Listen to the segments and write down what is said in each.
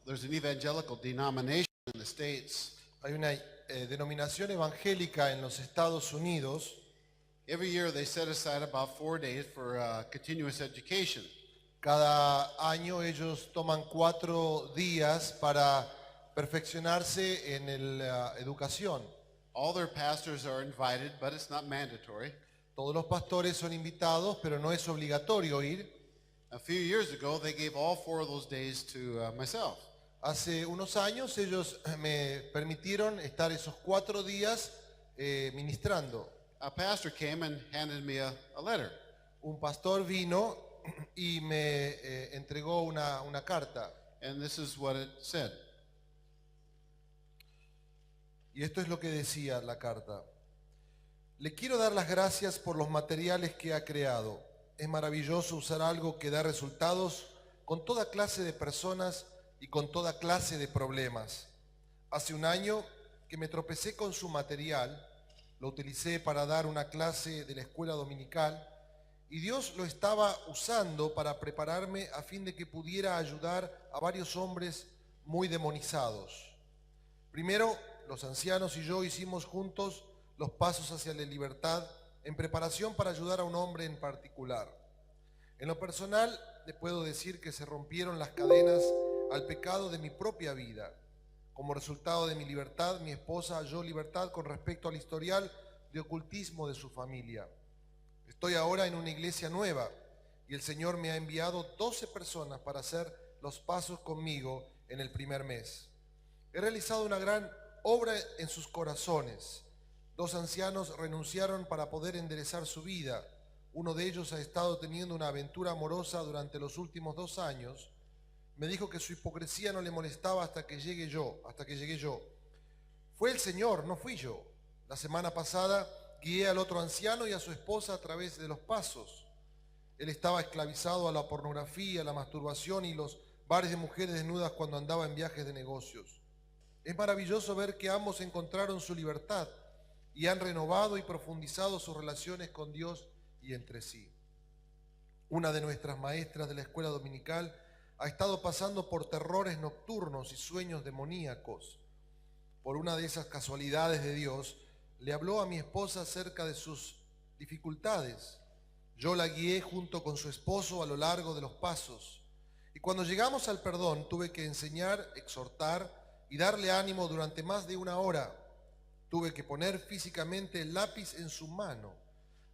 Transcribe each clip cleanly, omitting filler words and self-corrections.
there's an evangelical denomination in the States. Hay una denominación evangélica en los Estados Unidos. Every year they set aside about 4 days for continuous education. Cada año ellos toman 4 días para perfeccionarse en la educación. All their pastors are invited, but it's not mandatory. Todos los pastores son invitados, pero no es obligatorio ir. A few years ago, they gave all 4 of those days to myself. Hace unos años ellos me permitieron estar esos 4 días ministrando. A pastor came and handed me a letter. Un pastor vino y me entregó una carta. And this is what it said. Y esto es lo que decía la carta. Le quiero dar las gracias por los materiales que ha creado. Es maravilloso usar algo que da resultados con toda clase de personas y con toda clase de problemas. Hace un año que me tropecé con su material, lo utilicé para dar una clase de la escuela dominical y Dios lo estaba usando para prepararme a fin de que pudiera ayudar a varios hombres muy demonizados. Primero, los ancianos y yo hicimos juntos los pasos hacia la libertad en preparación para ayudar a un hombre en particular. En lo personal, le puedo decir que se rompieron las cadenas al pecado de mi propia vida. Como resultado de mi libertad, mi esposa halló libertad con respecto al historial de ocultismo de su familia. Estoy ahora en una iglesia nueva y el Señor me ha enviado 12 personas para hacer los pasos conmigo en el primer mes. He realizado una gran obra en sus corazones. 2 ancianos renunciaron para poder enderezar su vida. Uno de ellos ha estado teniendo una aventura amorosa durante los últimos 2 años. Me dijo que su hipocresía no le molestaba hasta que llegué yo. Fue el Señor, no fui yo. La semana pasada guié al otro anciano y a su esposa a través de los pasos. Él estaba esclavizado a la pornografía, a la masturbación y los bares de mujeres desnudas cuando andaba en viajes de negocios. Es maravilloso ver que ambos encontraron su libertad y han renovado y profundizado sus relaciones con Dios y entre sí. Una de nuestras maestras de la escuela dominical ha estado pasando por terrores nocturnos y sueños demoníacos. Por una de esas casualidades de Dios, le habló a mi esposa acerca de sus dificultades. Yo la guié junto con su esposo a lo largo de los pasos. Y cuando llegamos al perdón, tuve que enseñar, exhortar y darle ánimo durante más de 1 hora. Tuve que poner físicamente el lápiz en su mano.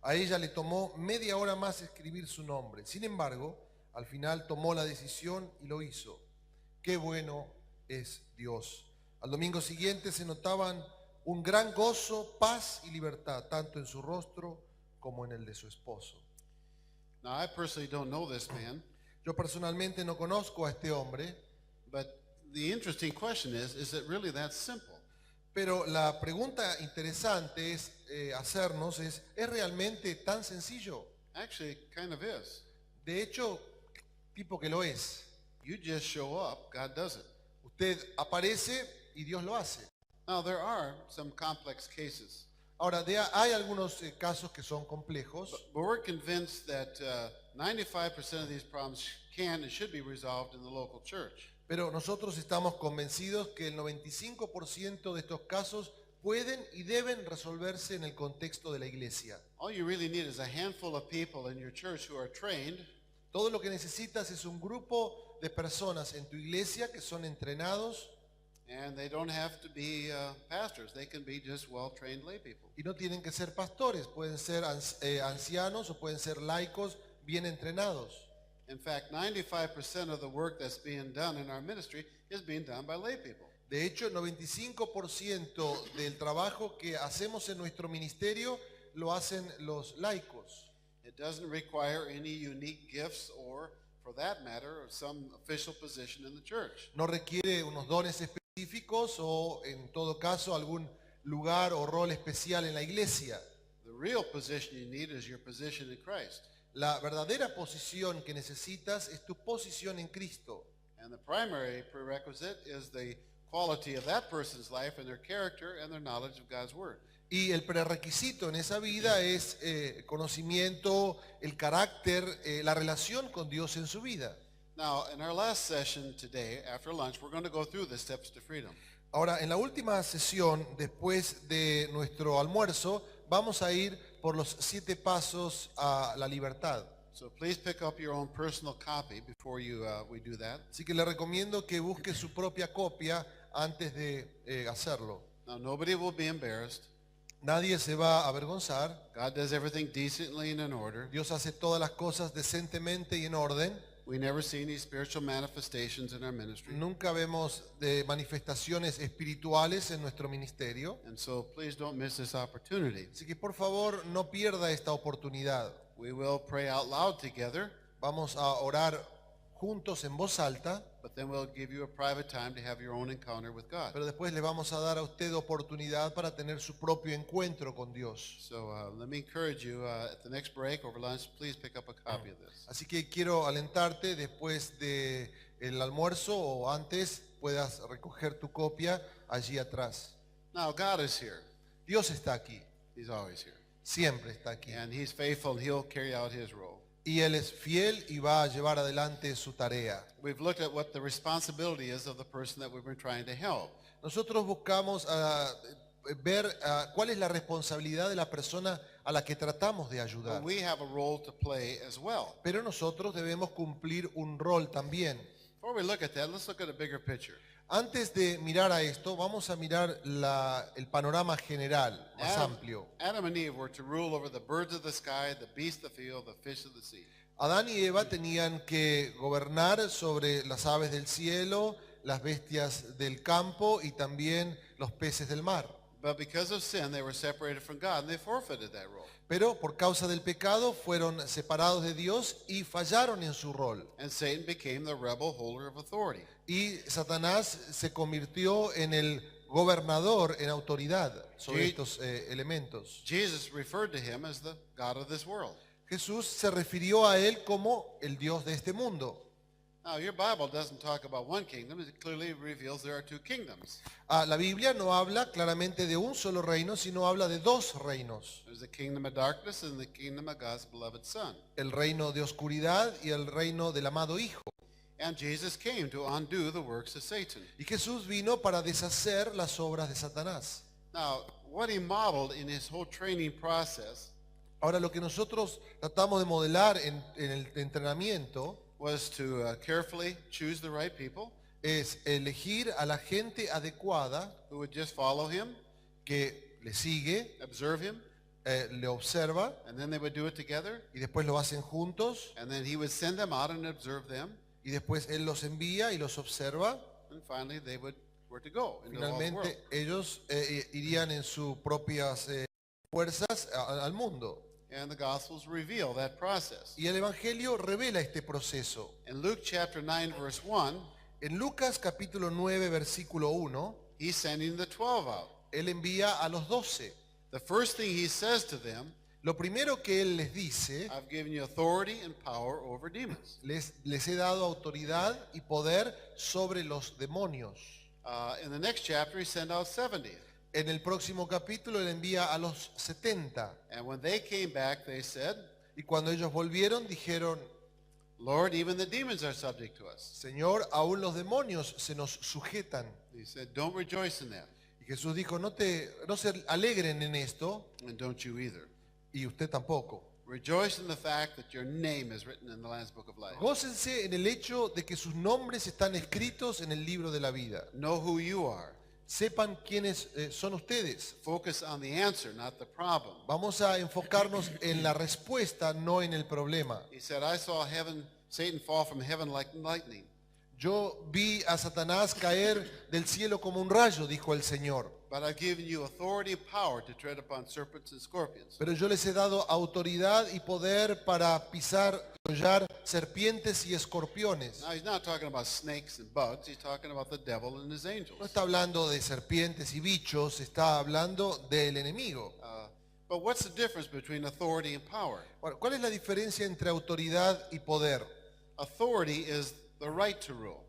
A ella le tomó media hora más escribir su nombre. Sin embargo, al final tomó la decisión y lo hizo. Qué bueno es Dios. Al domingo siguiente se notaban un gran gozo, paz y libertad, tanto en su rostro como en el de su esposo. Now, I personally don't know this man, Yo personalmente no conozco a este hombre, but the interesting question is it really that simple? pero la pregunta interesante es hacernos ¿es realmente tan sencillo? Actually, it kind of is. De hecho, tipo que lo es. You just show up, God does it. Usted aparece y Dios lo hace. Now, there are some complex cases, Ahora, hay algunos casos que son complejos, but we're convinced that 95% of these problems can and should be resolved in the local church. pero nosotros estamos convencidos que el 95% de estos casos pueden y deben resolverse en el contexto de la iglesia. All you really need is a handful of people in your church who are trained Todo lo que necesitas es un grupo de personas en tu iglesia que son entrenados and they don't have to be pastors. They can be just well-trained lay people. y no tienen que ser pastores, pueden ser ancianos o pueden ser laicos bien entrenados. In fact, 95% of the work that's being done in our ministry is being done by lay people. De hecho, el 95% del trabajo que hacemos en nuestro ministerio lo hacen los laicos. It doesn't require any unique gifts or, for that matter, some official position in the church. No requiere unos dones específicos o, en todo caso, algún lugar o rol especial en la iglesia. The real position you need is your position in Christ. La verdadera posición que necesitas es tu posición en Cristo. And the primary prerequisite is the quality of that person's life and their character and their knowledge of God's Word. Y el prerequisito en esa vida es conocimiento, el carácter, la relación con Dios en su vida. Now, in our last session today, after lunch, we're going to go through the steps to freedom. Ahora, en la última sesión, después de nuestro almuerzo, vamos a ir por los 7 pasos a la libertad. So please pick up your own personal copy before we do that. Así que le recomiendo que busque su propia copia antes de hacerlo. Now, nobody will be embarrassed. Nadie se va a avergonzar. God does everything decently and in order. Dios hace todas las cosas decentemente y en orden. We never see any spiritual manifestations in our ministry. Nunca vemos de manifestaciones espirituales en nuestro ministerio. And so please don't miss this opportunity. Así que por favor no pierda esta oportunidad. We will pray out loud together, Vamos a orar juntos en voz alta, but then we'll give you a private time to have your own encounter with God. pero después le vamos a dar a usted oportunidad para tener su propio encuentro con Dios. So let me encourage you, at the next break over lunch, please pick up a copy of this. Así que quiero alentarte después de el almuerzo o antes puedas recoger tu copia allí atrás. Now, God is here. Dios está aquí, He's always here. siempre está aquí. And He's faithful and He'll carry out His role. Y Él es fiel y va a llevar adelante su tarea. We've looked at what the responsibility is of the person that we've been trying to help. Nosotros buscamos ver cuál es la responsabilidad de la persona a la que tratamos de ayudar. But we have a role to play as well. Pero nosotros debemos cumplir un rol también. Before we look at that, let's look at a bigger picture. Antes de mirar a esto, vamos a mirar el panorama general, más amplio. Adam and Eve were to rule over the birds of the sky, the beasts of the field, the fish of the sea. Adán y Eva tenían que gobernar sobre las aves del cielo, las bestias del campo y también los peces del mar. But because of sin, they were separated from God and they forfeited that role. Pero por causa del pecado fueron separados de Dios y fallaron en su rol. And Satan became the rebel holder of authority. Y Satanás se convirtió en el gobernador en autoridad sobre estos elementos. Jesus referred to him as the God of this world. Jesús se refirió a él como el Dios de este mundo. Now, your Bible doesn't talk about one kingdom. It clearly reveals there are 2 kingdoms. La Biblia no habla claramente de un solo reino, sino habla de 2 reinos. There's the kingdom of darkness and the kingdom of God's beloved Son. El reino de oscuridad y el reino del amado Hijo. And Jesus came to undo the works of Satan. Y Jesús vino para deshacer las obras de Satanás. Now, what he modeled in his whole training process Ahora lo que nosotros tratamos de modelar en el entrenamiento was to carefully choose the right people es elegir a la gente adecuada who would just follow him, que le sigue, observe him, le observa and then they would do it together. y después lo hacen juntos And then he would send them out and observe them. y después él los envía y los observa. And finally, they were to go into all the world. Finalmente ellos irían en sus propias fuerzas al mundo. And the Gospels reveal that process. Y el Evangelio revela este proceso. In Luke chapter 9, verse 1, En Lucas capítulo 9, versículo 1, he's sending the 12 out. él envía a los 12. The first thing he says to them, Lo primero que él les dice, I've given you authority and power over demons. les he dado autoridad y poder sobre los demonios. In the next chapter, he sent out 70. En el próximo capítulo él envía a los 70. And when they came back, they said, Y cuando ellos volvieron dijeron, Lord, even the demons are subject to us. Señor, aún los demonios se nos sujetan. He said, don't rejoice in that, Y Jesús dijo, no se alegren en esto, and don't you either. y usted tampoco. Rejoice in the fact that your name is written in the Lamb's Book of Life. Gócense en el hecho de que sus nombres están escritos en el libro de la vida. Know who you are. Sepan quiénes son ustedes. Focus on the answer, not the problem. Vamos a enfocarnos en la respuesta, no en el problema. He said, I saw Satan fall from heaven like lightning. Yo vi a Satanás caer del cielo como un rayo, dijo el Señor. But I've given you authority and power to tread upon serpents and scorpions. Pero yo les he dado autoridad y poder para pisar y hollar serpientes y escorpiones. Now, he's not talking about snakes and bugs. He's talking about the devil and his angels. No está hablando de serpientes y bichos, está hablando del enemigo. But what's the difference between authority and power? Bueno, ¿cuál es la diferencia entre autoridad y poder? Authority is the right to rule.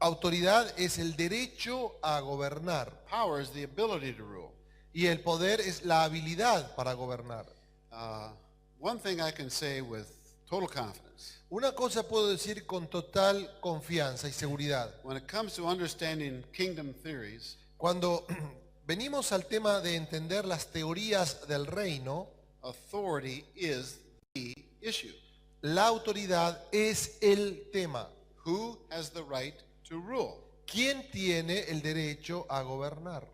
Autoridad es el derecho a gobernar Power is the ability to rule. y el poder es la habilidad para gobernar. One thing I can say with total confidence. Una cosa puedo decir con total confianza y seguridad. When it comes to understanding kingdom theories, Cuando venimos al tema de entender las teorías del reino, authority is the issue. la autoridad es el tema. Who has the right to rule? ¿Quién tiene el derecho a gobernar?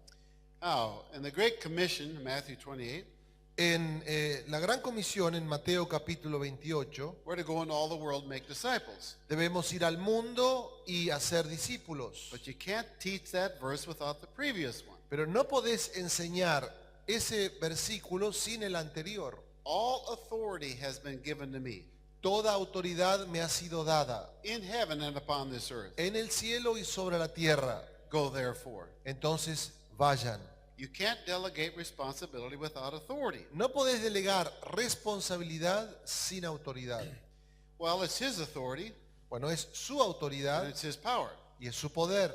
How? In the Great Commission, Matthew 28, En la Gran Comisión, en Mateo capítulo 28, we're to go into all the world and make disciples. debemos ir al mundo y hacer discípulos. But you can't teach that verse without the previous one. Pero no podés enseñar ese versículo sin el anterior. All authority has been given to me Toda autoridad me ha sido dada in heaven and upon this earth. en el cielo y sobre la tierra. Go therefore. Entonces vayan. You can't delegate responsibility without authority. No podés delegar responsabilidad sin autoridad. Well, it's his authority Bueno, es su and autoridad it's his power. y es su poder.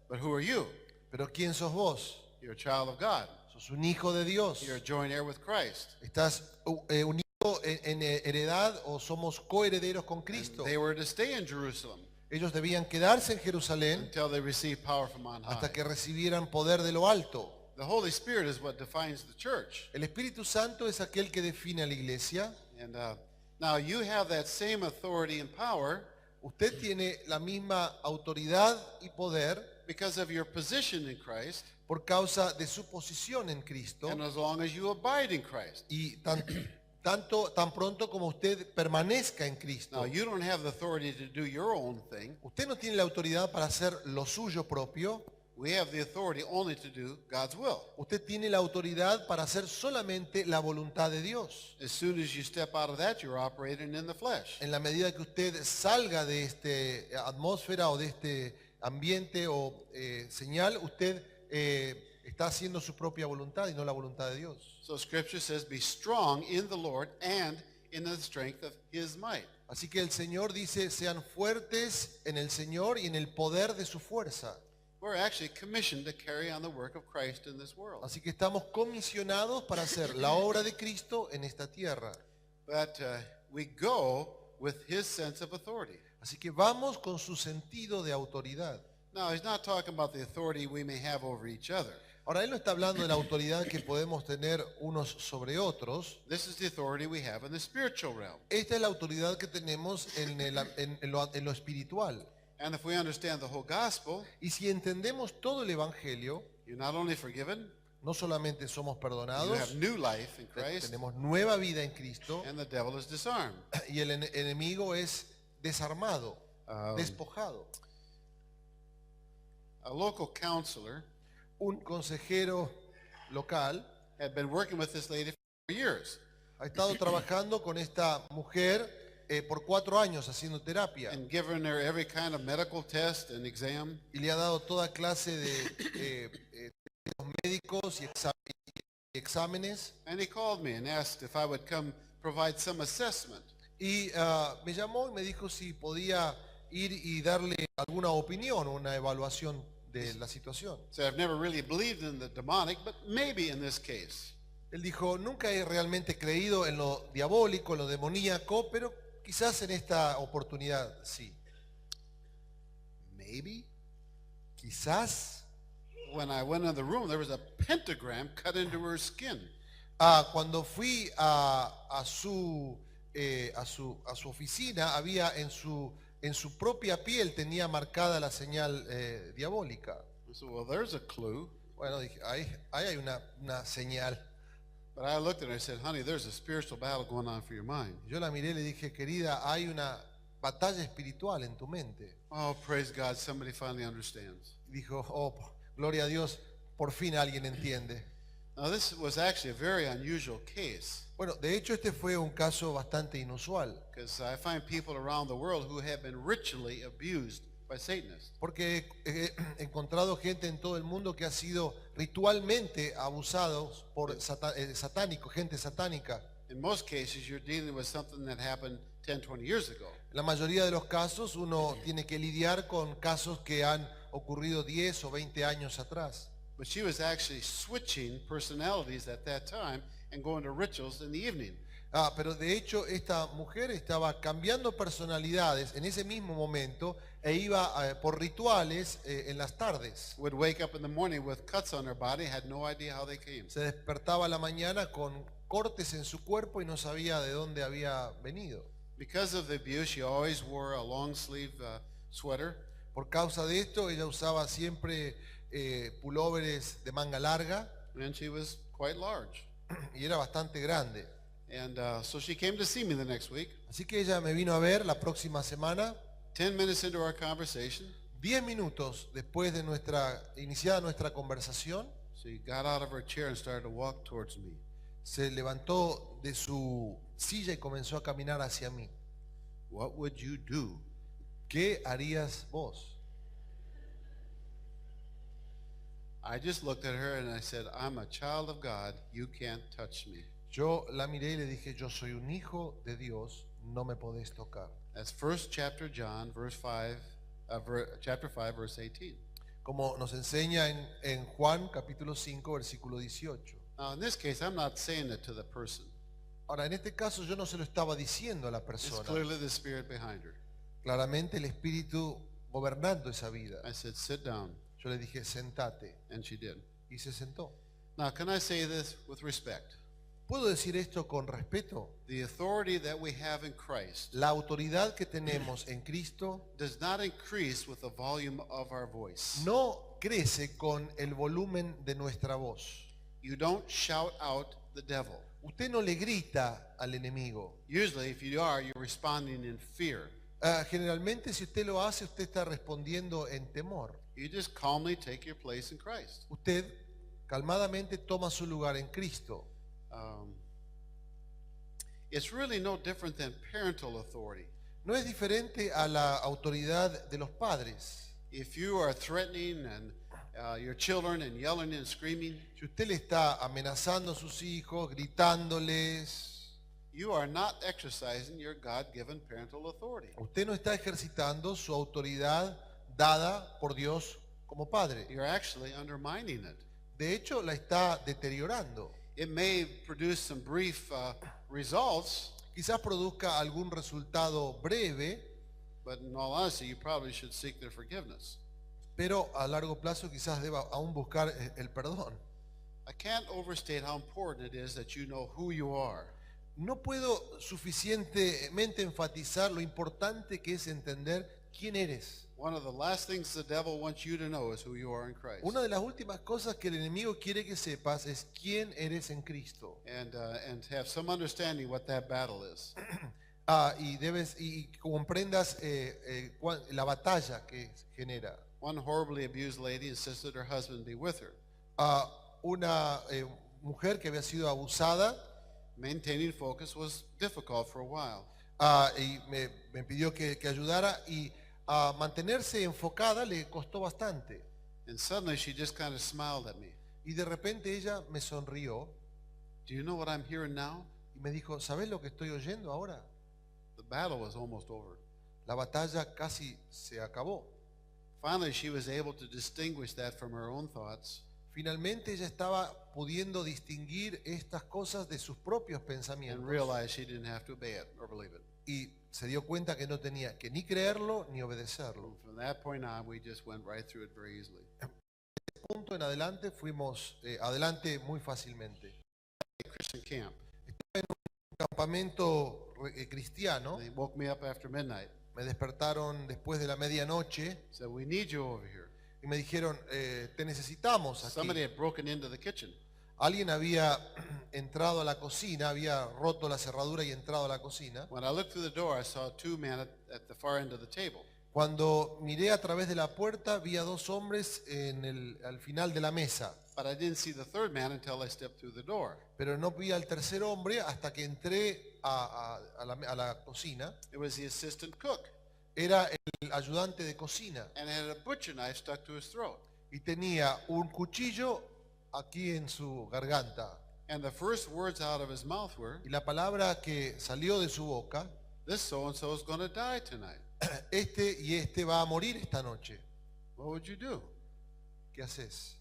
But who are you? Pero ¿quién sos vos? You're a child of God. Sos un hijo de Dios. You're a joint heir with Christ. Estás unido en heredad o somos coherederos con Cristo. They were to stay in Jerusalem Ellos debían quedarse en Jerusalén until they received power from on high. hasta que recibieran poder de lo alto. The Holy Spirit is what defines the church. El Espíritu Santo es aquel que define a la iglesia. And now you have that same authority and power Usted tiene la misma autoridad y poder because of your position in Christ por causa de su posición en Cristo. and as long as you abide in Christ. Y tan pronto como usted permanezca en Cristo. Now you don't have the authority to do your own thing. Usted no tiene la autoridad para hacer lo suyo propio. We have the authority only to do God's will. Usted tiene la autoridad para hacer solamente la voluntad de Dios. As soon as you step out of that, you're operating in the flesh. En la medida que usted salga de esta atmósfera o de este ambiente o señal, usted está haciendo su propia voluntad y no la voluntad de Dios. So Scripture says, be strong in the Lord and in the strength of His might. Así que el Señor dice, sean fuertes en el Señor y en el poder de su fuerza. We're actually commissioned to carry on the work of Christ in this world. Así que estamos comisionados para hacer la obra de Cristo en esta tierra. But we go with His sense of authority. Así que vamos con su sentido de autoridad. Now, He's not talking about the authority we may have over each other. Ahora, Él no está hablando de la autoridad que podemos tener unos sobre otros. This is the authority we have in the spiritual realm. Esta es la autoridad que tenemos en lo espiritual. And if we understand the whole gospel, Y si entendemos todo el Evangelio, you're not only forgiven, no solamente somos you perdonados, have new life in Christ, tenemos nueva vida en Cristo and the devil is disarmed. y el enemigo es desarmado, Um, despojado. A local counselor Un consejero local had been working with this lady for years ha estado trabajando con esta mujer por 4 años haciendo terapia and given her every kind of medical test and exam. y le ha dado toda clase de médicos y exámenes. And he called me and asked if I would come provide some assessment. Y me llamó y me dijo si podía ir y darle alguna opinión o una evaluación de la situación. So I've never really believed in the demonic, but maybe in this case. Él dijo, nunca he realmente creído en lo diabólico, en lo demoníaco, pero quizás en esta oportunidad sí. Maybe? Quizás. When I went in the room, there was a pentagram cut into her skin. Cuando fui a su oficina, había en su propia piel tenía marcada la señal diabólica. I said, well, there's a clue. Bueno, dije, ahí hay una señal. But I looked at her and I said, honey, there's a spiritual battle going on for your mind. Yo la miré y le dije, querida, hay una batalla espiritual en tu mente. Oh, praise God, somebody finally understands. Y dijo, oh, gloria a Dios, por fin alguien entiende. Now, this was actually a very unusual case Bueno, de hecho este fue un caso bastante inusual, because I find people around the world who have been ritually abused by Satanists. porque he encontrado gente en todo el mundo que ha sido ritualmente abusados por satánicos, gente satánica. In most cases, you're dealing with something that happened 10, 20 years ago. En la mayoría de los casos uno tiene que lidiar con casos que han ocurrido 10 o 20 años atrás. But she was actually switching personalities at that time and going to rituals in the evening. Pero de hecho esta mujer estaba cambiando personalidades en ese mismo momento e iba por rituales en las tardes. Would wake up in the morning with cuts on her body, had no idea how they came. Se despertaba a la mañana con cortes en su cuerpo y no sabía de dónde había venido. Because of the abuse, she always wore a long sleeve sweater. Por causa de esto, ella usaba siempre pulóveres de manga larga And she was quite large. y era bastante grande. And so she came to see me the next week. Así que ella me vino a ver la próxima semana. 10 minutes into our conversation, 10 minutos después de iniciada nuestra conversación, she got out of her chair and started to walk towards me. se levantó de su silla y comenzó a caminar hacia mí. What would you do? ¿Qué harías vos? I just looked at her and I said, I'm a child of God. You can't touch me. Yo la miré y le dije, yo soy un hijo de Dios, no me podés tocar. That's first chapter John, chapter 5, verse 18. Como nos enseña en Juan capítulo 5, versículo 18. Now, in this case, I'm not saying it to the person. Ahora, en este caso yo no se lo estaba diciendo a la It's persona. clearly the spirit behind her. Claramente el Espíritu gobernando esa vida. I said, sit down. Yo le dije, sentate. And she did. Y se sentó. Now, can I say this with respect? ¿Puedo decir esto con respeto? The authority that we have in Christ La autoridad que tenemos en Cristo does not increase with the volume of our voice. no crece con el volumen de nuestra voz. You don't shout out the devil. Usted no le grita al enemigo. Usually, if you are, you're responding in fear. Generalmente si usted lo hace, usted está respondiendo en temor. You just calmly take your place in Christ. Usted calmadamente toma su lugar en Cristo. It's really no different than parental authority. No es diferente a la autoridad de los padres. If you are threatening and your children and yelling and screaming, Si usted le está amenazando a sus hijos, gritándoles, you are not exercising your God-given parental authority. usted no está ejercitando su autoridad dada por Dios como padre. You're actually undermining it. De hecho, la está deteriorando. It may produce some brief results, Quizás produzca algún resultado breve, but in all honesty, you probably should seek their forgiveness. pero a largo plazo quizás deba aún buscar el perdón. I can't overstate how important it is that you know who you are. No puedo suficientemente enfatizar lo importante que es entender quién eres. One of the last things the devil wants you to know is who you are in Christ. Una de las últimas cosas que el enemigo quiere que sepas es quién eres en Cristo. And have some understanding what that battle is. Y comprendas la batalla que genera. One horribly abused lady insisted her husband be with her. Una mujer que había sido abusada Maintaining focus was difficult for a while. y me pidió que ayudara y mantenerse enfocada le costó bastante. And suddenly she just kind of smiled at me. Y de repente ella me sonrió Do you know what I'm hearing now? y me dijo, ¿sabes lo que estoy oyendo ahora? The battle was almost over. La batalla casi se acabó. Finally, she was able to distinguish that from her own thoughts. Finalmente ella estaba pudiendo distinguir estas cosas de sus propios And pensamientos realized she didn't have to obey it or believe it. y se dio cuenta que no tenía que ni creerlo ni obedecerlo. And from that point on, we just went right through it very easily. Punto en adelante fuimos adelante muy fácilmente. Christian camp. Campamento cristiano, They woke me up after midnight. me despertaron después de la medianoche Said, we need you over here. y me dijeron, te necesitamos Somebody aquí. had broken into the kitchen. Alguien había entrado a la cocina, había roto la cerradura y entrado a la cocina. When I looked through the door, I saw two men at the far end of the table. Cuando miré a través de la puerta, vi a dos hombres al final de la mesa, But I didn't see the third man until I stepped through the door. pero no vi al tercer hombre hasta que entré a la cocina. It was the assistant cook, Era el ayudante de cocina and had a butcher knife stuck to his throat. y tenía un cuchillo aquí en su garganta. And the first words out of his mouth were, Y la palabra que salió de su boca, this so-and-so is going to die tonight. este va a morir esta noche. What would you do? ¿Qué haces?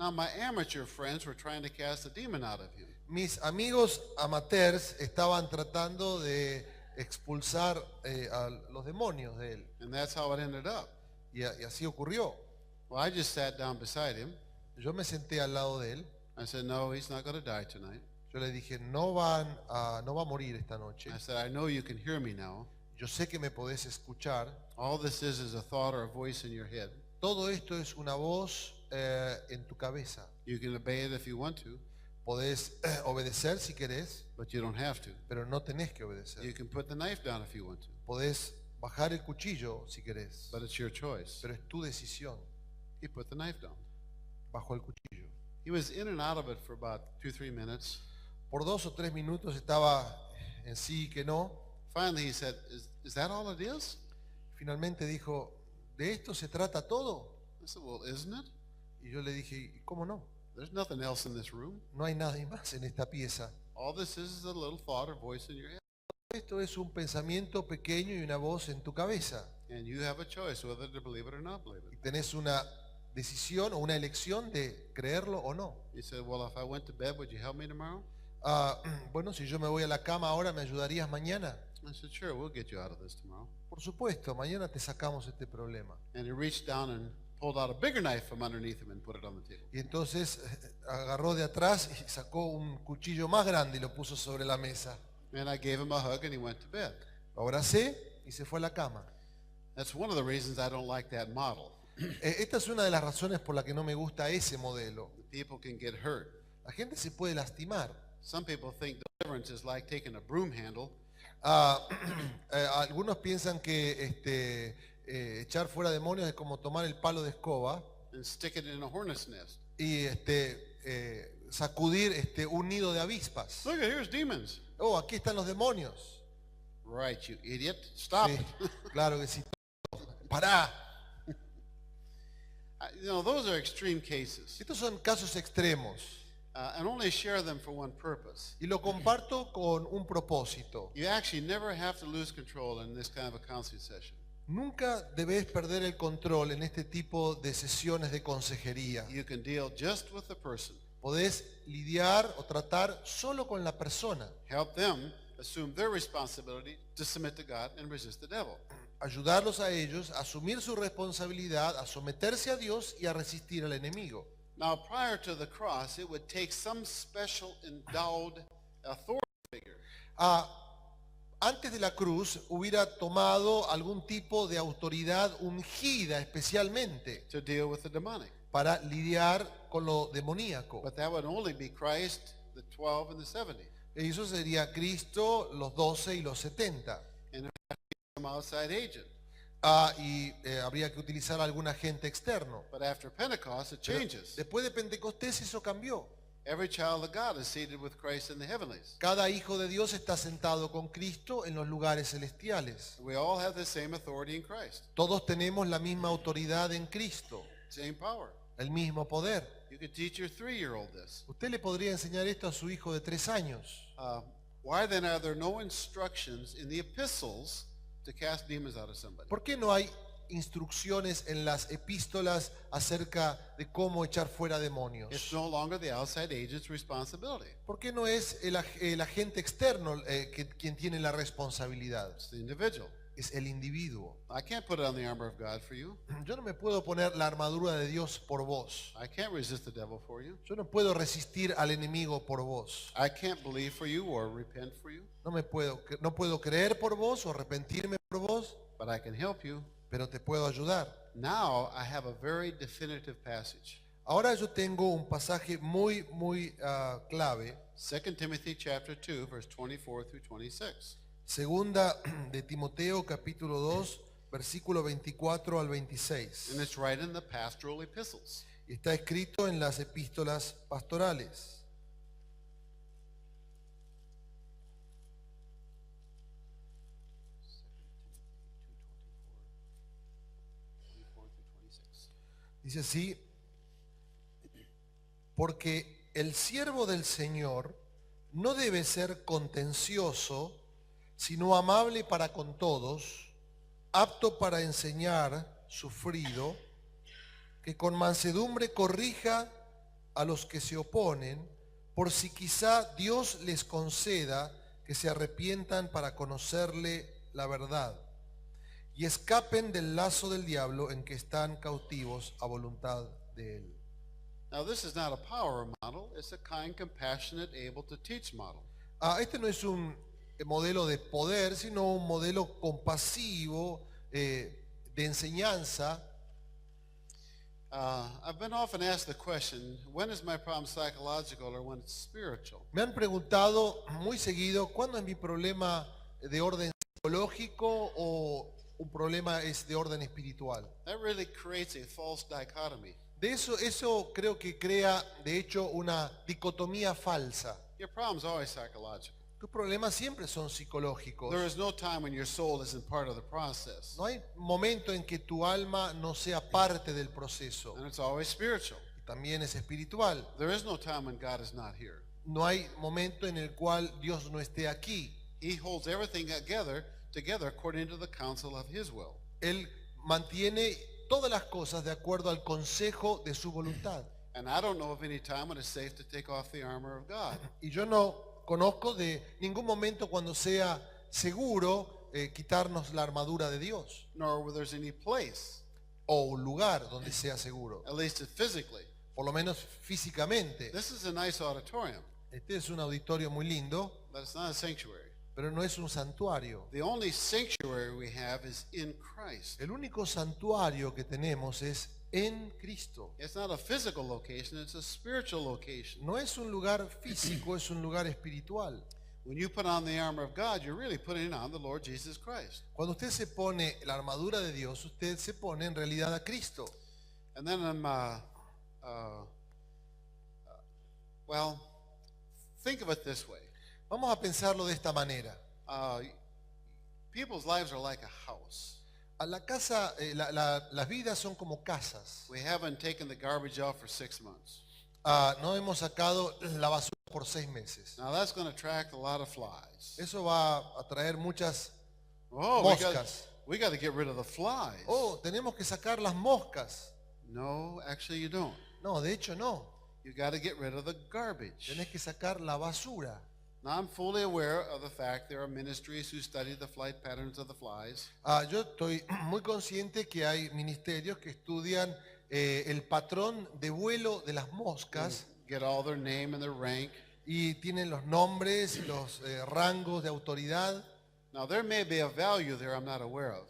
Now my amateur friends were trying to cast a demon out of him. Mis amigos amateurs estaban tratando de expulsar a los demonios de él. And that's how it ended up. Y así ocurrió. Well, I just sat down beside him. Yo me senté al lado de él. I said, no, he's not going to die tonight. Yo le dije, no va a morir esta noche. I said, I know you can hear me now. Yo sé que me podés escuchar. All this is a thought or a voice in your head. Todo esto es una voz en tu cabeza. You can obey it if you want to, Podés obedecer si querés, but you don't have to. pero no tenés que obedecer. You can put the knife down if you want to, Podés bajar el cuchillo si querés, but it's your choice. pero es tu decisión. He put the knife down. Bajó el cuchillo. He was in and out of it for about 2-3 minutes. Por 2 o 3 minutos estaba en sí y que no. Finally, he said, is that all it is? Finalmente dijo, ¿de esto se trata todo? I said, well, isn't it? Y yo le dije, ¿y cómo no? There's nothing else in this room. No hay nadie más en esta pieza. All this is a little thought or voice in your head. Esto es un pensamiento pequeño y una voz en tu cabeza. And you have a choice whether to believe it or not believe Y it. tenés una decisión o una elección de creerlo o no. He said, well, if I went to bed, would you help me tomorrow? Bueno, si yo me voy a la cama ahora, ¿me ayudarías mañana? I said, sure, we'll get you out of this tomorrow. Por supuesto, mañana te sacamos este problema. And he reached down and pulled out a bigger knife from underneath him and put it on the table. Y entonces agarró de atrás y sacó un cuchillo más grande y lo puso sobre la mesa. And I gave him a hug and he went to bed. Lo abracé y se fue a la cama. That's one of the reasons I don't like that model. Esta es una de las razones por la que no me gusta ese modelo. People can get hurt. La gente se puede lastimar. Some people think deliverance is like taking a broom handle Algunos piensan que echar fuera demonios es como tomar el palo de escoba and stick it in a hornet's nest. y sacudir un nido de avispas. Look, here's demons. Oh, aquí están los demonios. Right, you idiot. Stop Sí, it. claro que sí. Pará. Those are extreme cases. Estos son casos extremos And only share them for one purpose. y lo comparto con un propósito. You actually never have to lose control in this kind of a counseling session. Nunca debes perder el control en este tipo de sesiones de consejería. You can deal just with the person. Podés lidiar o tratar solo con la persona. Help them assume their responsibility to submit to God and resist the devil. Ayudarlos a ellos a asumir su responsabilidad, a someterse a Dios y a resistir al enemigo. Now, prior to the cross, it would take some special endowed authority figure Antes de la cruz hubiera tomado algún tipo de autoridad ungida especialmente to deal with the demonic. para lidiar con lo demoníaco. But that would only be Christ, the 12 and the 70. Eso sería Cristo, los 12 y los 70. And some outside agent. Habría que utilizar algún agente externo. But after Pentecost, it Pero changes. después de Pentecostés eso cambió. Every child of God is seated with Christ in the heavenlies. Cada hijo de Dios está sentado con Cristo en los lugares celestiales. We all have the same authority in Christ, Todos tenemos la misma autoridad en Cristo, same power. el mismo poder. You could teach your 3-year-old this. Usted le podría enseñar esto a su hijo de 3 años. Why then are there no instructions in the epistles to cast demons out of somebody? ¿Por qué no hay instrucciones en las epístolas acerca de cómo echar fuera demonios? It's no longer the outside agent's responsibility. ¿Por qué no es el agente externo quien tiene la responsabilidad? It's the individual. Es el individuo. I can't put on the armor of God for you. Yo no me puedo poner la armadura de Dios por vos. I can't resist the devil for you. Yo no puedo resistir al enemigo por vos. I can't believe for you or repent for you, No puedo creer por vos o arrepentirme por vos, but I can help you. pero te puedo ayudar. Now I have a very definitive passage. Ahora yo tengo un pasaje muy clave. 2 Timothy chapter 2, verse 24 through 26. Segunda de Timoteo capítulo 2, versículo 24 al 26. And it's right in the pastoral epistles. Y está escrito en las epístolas pastorales. Dice así: porque el siervo del Señor no debe ser contencioso, sino amable para con todos, apto para enseñar, sufrido, que con mansedumbre corrija a los que se oponen, por si quizá Dios les conceda que se arrepientan para conocerle la verdad y escapen del lazo del diablo en que están cautivos a voluntad de él. Now, this is not a power model. It's a kind, compassionate, able to teach model. Este no es un modelo de poder, sino un modelo compasivo, de enseñanza. I've been often asked the question, when is my problem psychological or when it's spiritual? Me han preguntado muy seguido, ¿cuándo es mi problema de orden psicológico o un problema es de orden espiritual? That really creates a false dichotomy. Eso creo que crea, de hecho, una dicotomía falsa. Your problem's always psychological. Tus problemas siempre son psicológicos. There is no time when your soul isn't part of the process. No hay momento en que tu alma no sea parte del proceso. And it's always spiritual. Y también es espiritual. There is no time when God is not here. No hay momento en el cual Dios no esté aquí. He holds everything together according to the counsel of His will. Él mantiene todas las cosas de acuerdo al consejo de su voluntad. And I don't know of any time when it's safe to take off the armor of God. Y yo no conozco de ningún momento cuando sea seguro quitarnos la armadura de Dios, Nor where there's any place, o un lugar donde sea seguro, at least physically. por lo menos físicamente. This is a nice auditorium, Este es un auditorio muy lindo, but it's not a sanctuary. pero no es un santuario. The only sanctuary we have is in Christ. El único santuario que tenemos es en Cristo. It's not a physical location, it's a spiritual location. No es un lugar físico, es un lugar espiritual. When you put on the armor of God, you're really putting on the Lord Jesus Christ. Cuando usted se pone la armadura de Dios, usted se pone en realidad a Cristo. And then well, think of it this way. Vamos a pensarlo de esta manera. People's lives are like a house. A la casa, las vidas son como casas. We haven't taken the garbage out for 6 months. No hemos sacado la basura por 6 meses. Now that's going to attract a lot of flies. Eso va a traer muchas Oh, moscas. we got to get rid of the flies. Oh, tenemos que sacar las moscas. No, actually you don't. No, de hecho no. You got to get rid of the garbage. Tenés que sacar la basura. Now I'm fully aware of the fact there are ministries who study the flight patterns of the flies. Yo estoy muy consciente que hay ministerios que estudian el patrón de vuelo de las moscas Get all their name and their rank. y tienen los nombres, los rangos de autoridad. Now there may be a value there I'm not aware of,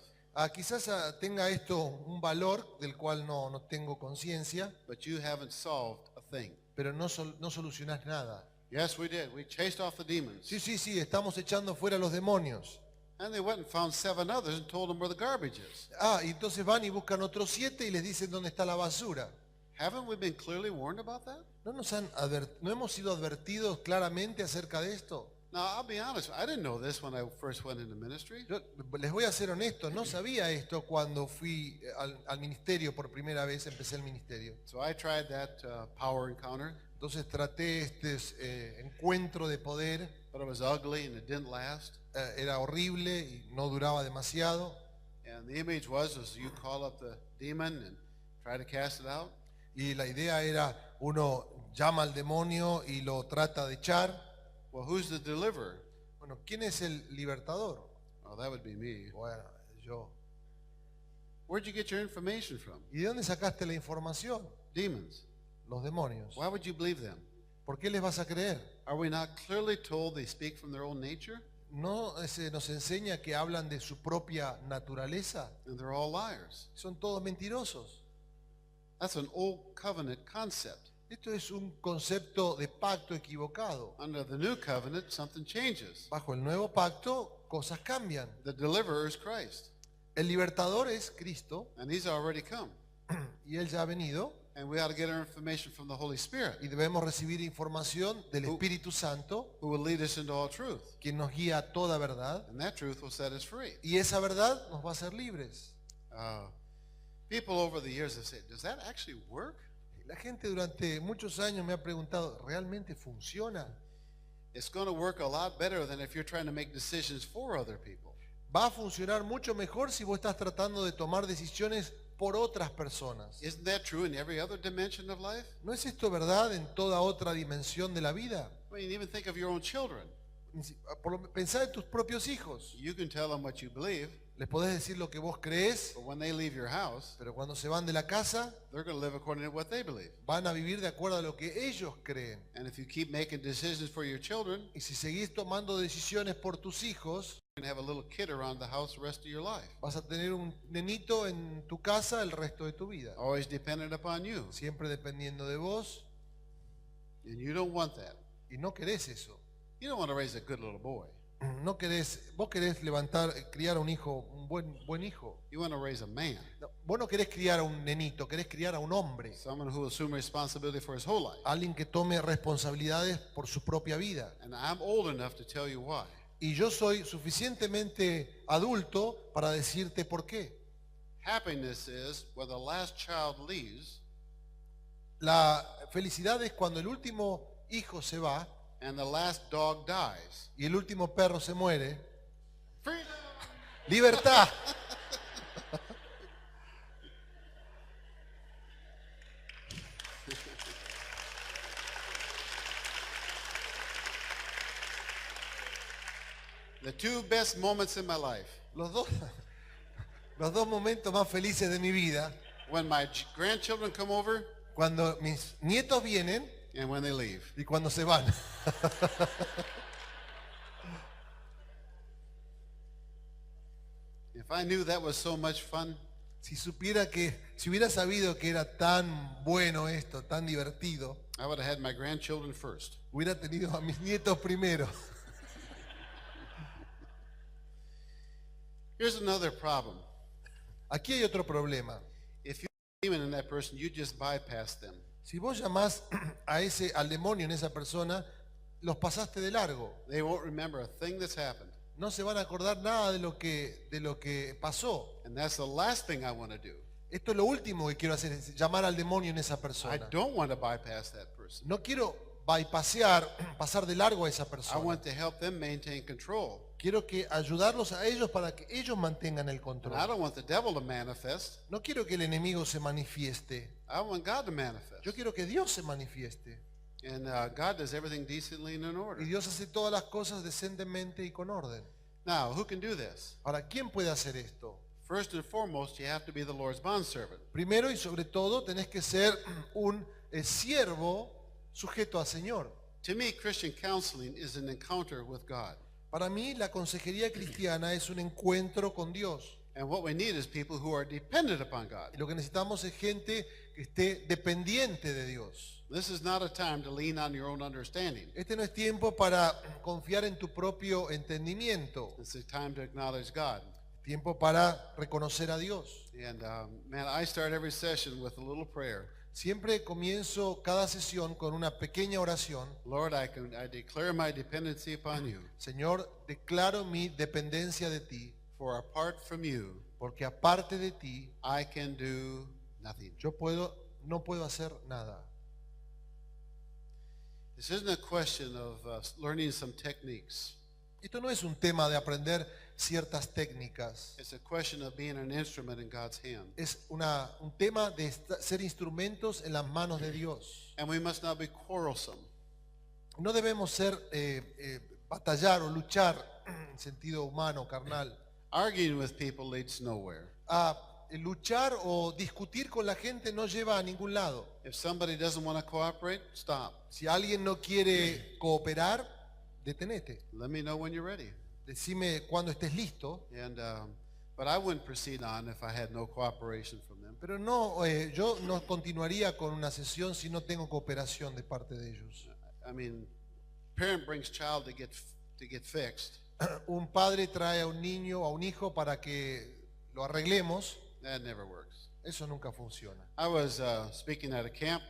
Quizás tenga esto un valor del cual no tengo conciencia, but you haven't solved a thing. pero no solucionás nada. Yes, we did. We chased off the demons. Sí, estamos echando fuera a los demonios. And they went and found 7 others and told them where the garbage is. Y entonces van y buscan otros 7 y les dicen dónde está la basura. Haven't we been clearly warned about that? ¿No hemos sido advertidos claramente acerca de esto? Now, I'll be honest, I didn't know this when I first went into ministry. Yo les voy a ser honesto, no sabía esto cuando fui al ministerio por primera vez, empecé el ministerio. So I tried that power encounter, Entonces traté este encuentro de poder, but it was ugly and it didn't last. era horrible y no duraba demasiado. And the image was you call up the demon and try to cast it out. Y la idea era, uno llama al demonio y lo trata de echar. Well, who's the deliverer? Bueno, ¿quién es el libertador? Oh, that would be me. Bueno, yo. Where'd you get your information from? ¿Y de dónde sacaste la información? Demons. Los demonios. Why would you believe them? ¿Por qué les vas a creer? Are we not clearly told they speak from their own nature? ¿No se nos enseña que hablan de su propia naturaleza? And they're all liars. Son todos mentirosos. That's an old covenant concept. Esto es un concepto de pacto equivocado. Under the new covenant, something changes. Bajo el nuevo pacto, cosas cambian. The deliverer is Christ, El libertador es Cristo and he's already come. y Él ya ha venido And we ought to get our information from the Holy Spirit, y debemos recibir información del Espíritu Santo, who will lead us into all truth. quien nos guía a toda verdad, And that truth will set us free. y esa verdad nos va a hacer libres. People over the years have said, does that actually work? La gente durante muchos años me ha preguntado, ¿realmente funciona? It's going to work a lot better than if you're trying to make decisions for other people. Va a funcionar mucho mejor si vos estás tratando de tomar decisiones por otras personas. Isn't that true in every other dimension of life? ¿No es esto verdad en toda otra dimensión de la vida? I mean, even think of your own children. Pensá en tus propios hijos. You can tell them what you believe, Les podés decir lo que vos crees, but when they leave your house, pero cuando se van de la casa, they're going to live according to what they believe. van a vivir de acuerdo a lo que ellos creen. And if you keep making decisions for your children, Y si seguís tomando decisiones por tus hijos, you're going to have a little kid around the house the rest of your life, vas a tener un nenito en tu casa el resto de tu vida, always dependent upon you. siempre dependiendo de vos, And you don't want that. y no querés eso. You don't want to raise a good little boy. No querés, vos querés criar a un hijo, un buen hijo. You want to raise a man, No, vos no querés criar a un nenito, querés criar a un hombre, someone who will assume responsibility for his whole life. alguien que tome responsabilidades por su propia vida. And I'm old enough to tell you why. Y yo soy suficientemente adulto para decirte por qué. Happiness is when the last child leaves La felicidad es cuando el último hijo se va and the last dog dies. y el último perro se muere. Freedom! ¡Libertad! The two best moments in my life, Los dos, los dos momentos más felices de mi vida, when my grandchildren come over cuando mis nietos vienen and when they leave. y cuando se van. If I knew that was so much fun, Si hubiera sabido que era tan bueno esto, tan divertido, I would have had my grandchildren first. hubiera tenido a mis nietos primero. Here's another problem. Aquí hay otro problema. If you demon in that person, you just bypass them. Si vos llamás al demonio en esa persona, los pasaste de largo. They won't remember a thing that's happened. No se van a acordar nada de lo que pasó. And that's the last thing I want to do. Esto es lo último que quiero hacer, es llamar al demonio en esa I persona. don't want to bypass that person. No quiero pasar de largo a esa I persona. want to help them maintain control. Quiero ayudarlos a ellos para que ellos mantengan el And I control. don't want the devil to manifest. No quiero que el enemigo se manifieste. I want God to manifest. Yo quiero que Dios se manifieste. And God does everything decently and in Y order. Dios hace todas las cosas decentemente y con orden. Now, who can do this? Ahora, ¿quién puede hacer esto? First and foremost, you have to be the Lord's bondservant. Primero y sobre todo tenés que ser un siervo sujeto al Señor. To me, Christian counseling is an encounter with God. Para mí la consejería cristiana es un encuentro con Dios. And what we need is people who are dependent upon God. Y lo que necesitamos es gente que esté dependiente de Dios. This is not a time to lean on your own understanding. Este no es tiempo para confiar en tu propio entendimiento. It's a time to acknowledge God. Tiempo para reconocer a Dios. And man, I start every session with a little prayer. Siempre comienzo cada sesión con una pequeña oración. Lord, I declare my dependency upon you. Señor, declaro mi dependencia de ti, For apart from you, porque aparte de ti I can do nothing. no puedo hacer nada. This isn't a question of learning some techniques. Esto no es un tema de aprender ciertas técnicas. It's a question of being an instrument in God's hand. Es un tema de ser instrumentos en las manos de Dios. And we must not be quarrelsome. No debemos batallar o luchar en sentido humano, carnal. Arguing with people leads nowhere. Luchar o discutir con la gente no lleva a ningún lado. If somebody doesn't want to cooperate, stop. Si alguien no quiere cooperar, detenete. Let me know when you're ready. Decime cuando estés listo. And but I wouldn't proceed on if I had no cooperation from them. Pero no, yo no continuaría con una sesión si no tengo cooperación de parte de ellos. I mean, parent brings child to get fixed. Un padre trae a un niño, a un hijo para que lo arreglemos. That never works. Eso nunca funciona. I was speaking at a camp.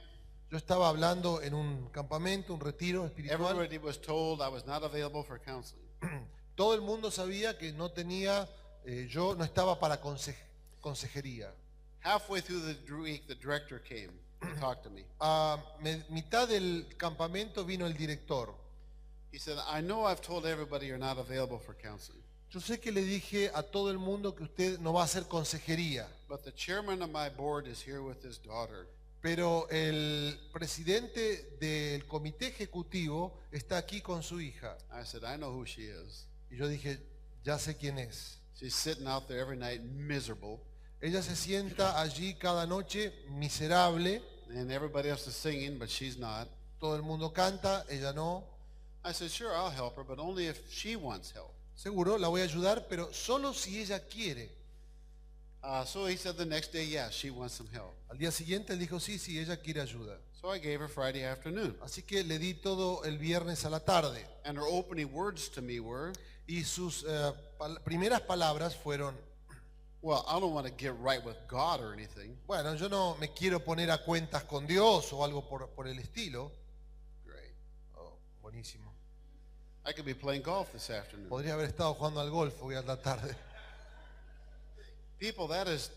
Yo estaba hablando en un campamento, un retiro espiritual. Everybody was told I was not available for counseling. Todo el mundo sabía que yo no estaba para consejería. Halfway through the week, the director came to talk to me. A mitad del campamento vino el director. He said, I know I've told everybody you're not available for counseling. Yo sé que le dije a todo el mundo que usted no va a hacer consejería, but the chairman of my board is here with his daughter. pero el presidente del comité ejecutivo está aquí con su hija. I said, I know who she is. Y yo dije, ya sé quién es. She's sitting out there every night miserable, Ella se sienta allí cada noche miserable, and everybody else is singing, but she's not. todo el mundo canta, ella no. I said, sure, I'll help her, but only if she wants help. Seguro, la voy a ayudar, pero solo si ella quiere. So he said the next day, yeah, she wants some help. Al día siguiente él dijo, sí, sí, ella quiere ayuda. So I gave her Friday afternoon. Así que le di todo el viernes a la tarde. And her opening words to me were, Y sus primeras palabras fueron, well, I don't want to get right with God or anything. bueno, yo no me quiero poner a cuentas con Dios o algo por el estilo. Great. Oh, buenísimo. I could be playing golf this afternoon. Podría haber estado jugando al golf hoy a la tarde. People, that is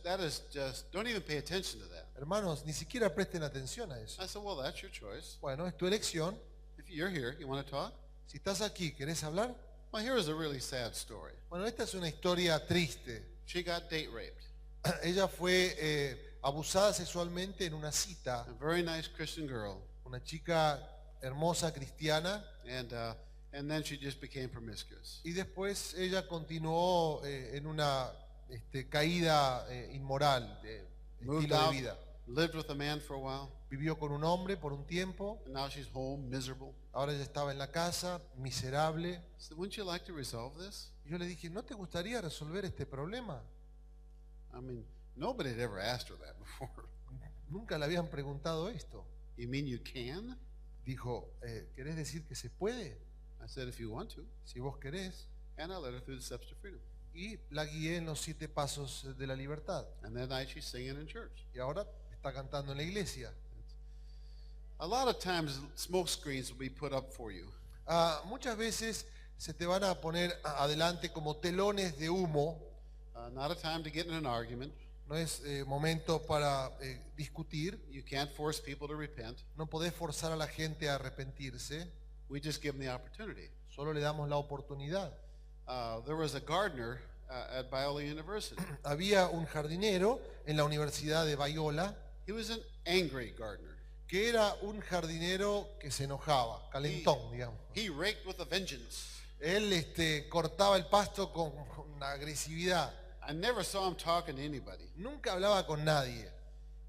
just, don't even pay attention to that. Hermanos, ni siquiera presten atención a eso. I said, well, that's your choice. Bueno, es tu elección. If you're here, you want to talk? Si estás aquí, ¿querés hablar? Well, here is a really sad story. Bueno, esta es una historia triste. She got date raped. Ella fue abusada sexualmente en una cita. A very nice Christian girl. Una chica hermosa cristiana. And then she just became promiscuous. Y después ella continuó en una caída inmoral de Moved estilo de out, vida. lived with a man for a while, Vivió con un hombre por un tiempo. and now she's home, miserable. Ahora ella estaba en la casa, miserable. So wouldn't you like to resolve this? Y yo le dije, ¿no te gustaría resolver este problema? I mean, nobody had ever asked her that before. Nunca le habían preguntado esto. You mean you can? Dijo, ¿querés decir que se puede? I said, if you want to. Si vos querés. And I led her through the steps to freedom. Y la guié en los 7 pasos de la libertad. And that night she's singing in church. Y ahora está cantando en la iglesia. A lot of times smoke screens will be put up for you. Muchas veces se te van a poner adelante como telones de humo. Not a time to get in an argument. No es momento para discutir. You can't force people to repent. No podés forzar a la gente a arrepentirse. We just give them the opportunity. Solo le damos la oportunidad. There was a gardener at Biola University. Había un jardinero en la Universidad de Biola He was an angry gardener. que era un jardinero que se enojaba, calentón, digamos. He raked with a vengeance. Él cortaba el pasto con una agresividad. I never saw him talking to anybody. Nunca hablaba con nadie.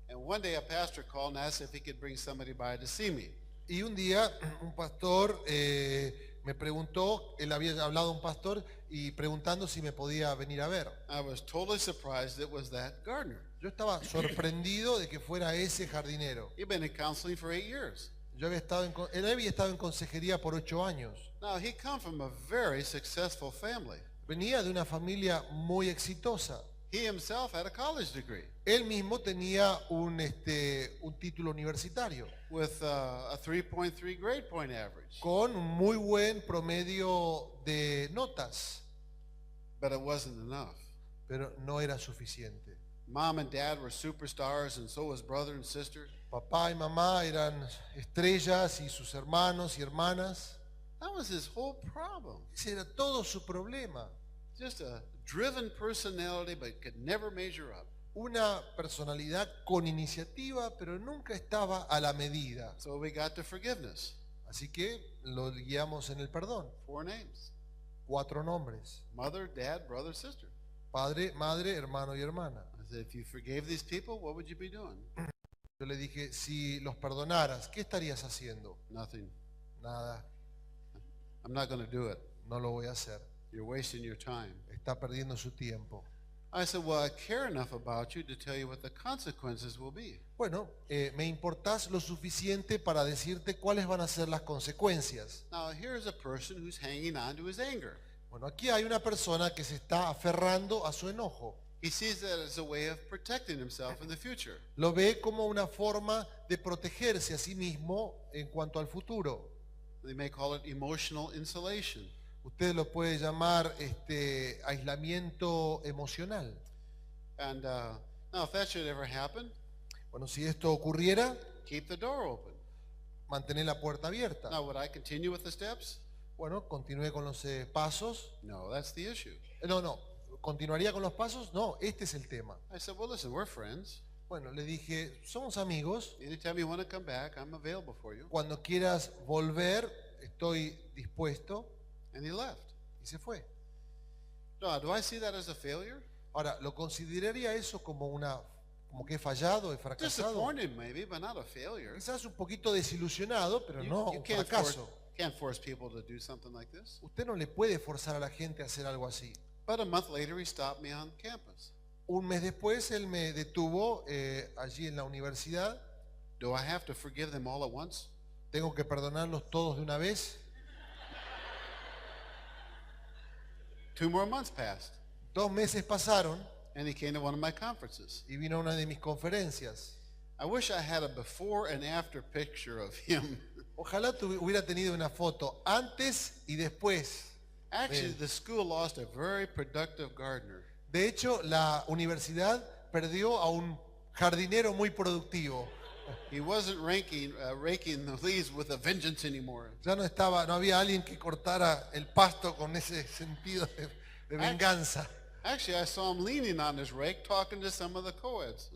And one day a pastor called and asked if he could bring somebody by to see me. Y un día un pastor me preguntó, él había hablado a un pastor y preguntando si me podía venir a ver. I was totally surprised it was that gardener. Yo estaba sorprendido de que fuera ese jardinero. He'd been in counseling for 8 years. Él había estado en consejería por 8 años. Now, he come from a very successful family. Venía de una familia muy exitosa. He himself had a college degree Él mismo tenía un título universitario with a 3.3 grade point average. con un muy buen promedio de notas, But it wasn't enough. pero no era suficiente. Mom and dad were superstars, and so was brother and sister. Papá y mamá eran estrellas y sus hermanos y hermanas. That was his whole problem. Ese era todo su problema. Just a driven personality, but could never measure up. Una personalidad con iniciativa, pero nunca estaba a la medida. So we got to forgiveness. Así que lo guiamos en el perdón. 4 names: 4 nombres: mother, dad, brother, sister. padre, madre, hermano y hermana. I said, if you forgave these people, what would you be doing? Yo le dije, si los perdonaras, ¿qué estarías haciendo? Nothing. Nada, I'm not going to do it. no lo voy a hacer. You're wasting your time. Está perdiendo su tiempo. I said, well, I care enough about you to tell you what the consequences will be. Bueno, me importás lo suficiente para decirte cuáles van a ser las consecuencias. Now, here's a person who's hanging on to his anger. Bueno, aquí hay una persona que se está aferrando a su enojo. He sees that as a way of protecting himself in the future. Lo ve como una forma de protegerse a sí mismo en cuanto al futuro. They may call it emotional insulation. Usted lo puede llamar aislamiento emocional. And now, if that should ever happen, Bueno, si esto ocurriera, keep the door open. mantener la puerta abierta. Now, would I continue with the steps? Bueno, continué con los pasos. No, that's the issue. No, ¿continuaría con los pasos? No, este es el tema. I said, well, listen, we're friends. Bueno, le dije, somos amigos. Anytime you want to come back, I'm available for you. Cuando quieras volver, estoy dispuesto. And he left. Y se fue. No, do I see that as a failure? Ahora, ¿lo consideraría eso como que he fallado, he fracasado? Disappointed maybe, but not a failure. Quizás un poquito desilusionado, pero no You un can't fracaso. force people to do something like this. Usted no le puede forzar a la gente a hacer algo así. But a month later, he stopped me on campus. Un mes después, él me detuvo allí en la universidad. Do I have to forgive them all at once? ¿Tengo que perdonarlos todos de una vez? 2 more months passed, 2 meses pasaron and he came to one of my conferences. y vino a una de mis conferencias. I wish I had a before and after picture of him. Ojalá hubiera tenido una foto antes y después. Actually, the school lost a very productive gardener. De hecho, la universidad perdió a un jardinero muy productivo. He wasn't raking the leaves with a vengeance anymore. Ya no había alguien que cortara el pasto con ese sentido de venganza. Actually, I saw him leaning on his rake talking to some of the co-eds.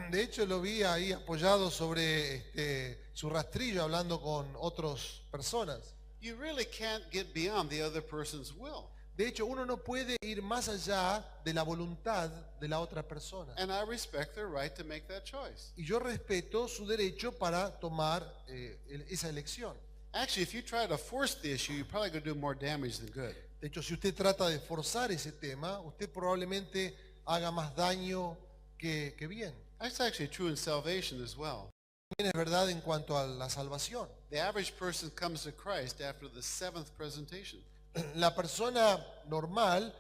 De hecho, lo vi ahí apoyado sobre su rastrillo hablando con otras personas. You really can't get beyond the other person's will. De hecho, uno no puede ir más allá de la voluntad de la otra persona. And I respect their right to make that choice. Y yo respeto su derecho para tomar esa elección. Actually, if you try to force the issue, you're probably going to do more damage than good. De hecho, si usted trata de forzar ese tema, usted probablemente haga más daño que bien. That's actually true in salvation as well. También es verdad en cuanto a la salvación. The average person comes to Christ after the 7th presentation. La persona normal,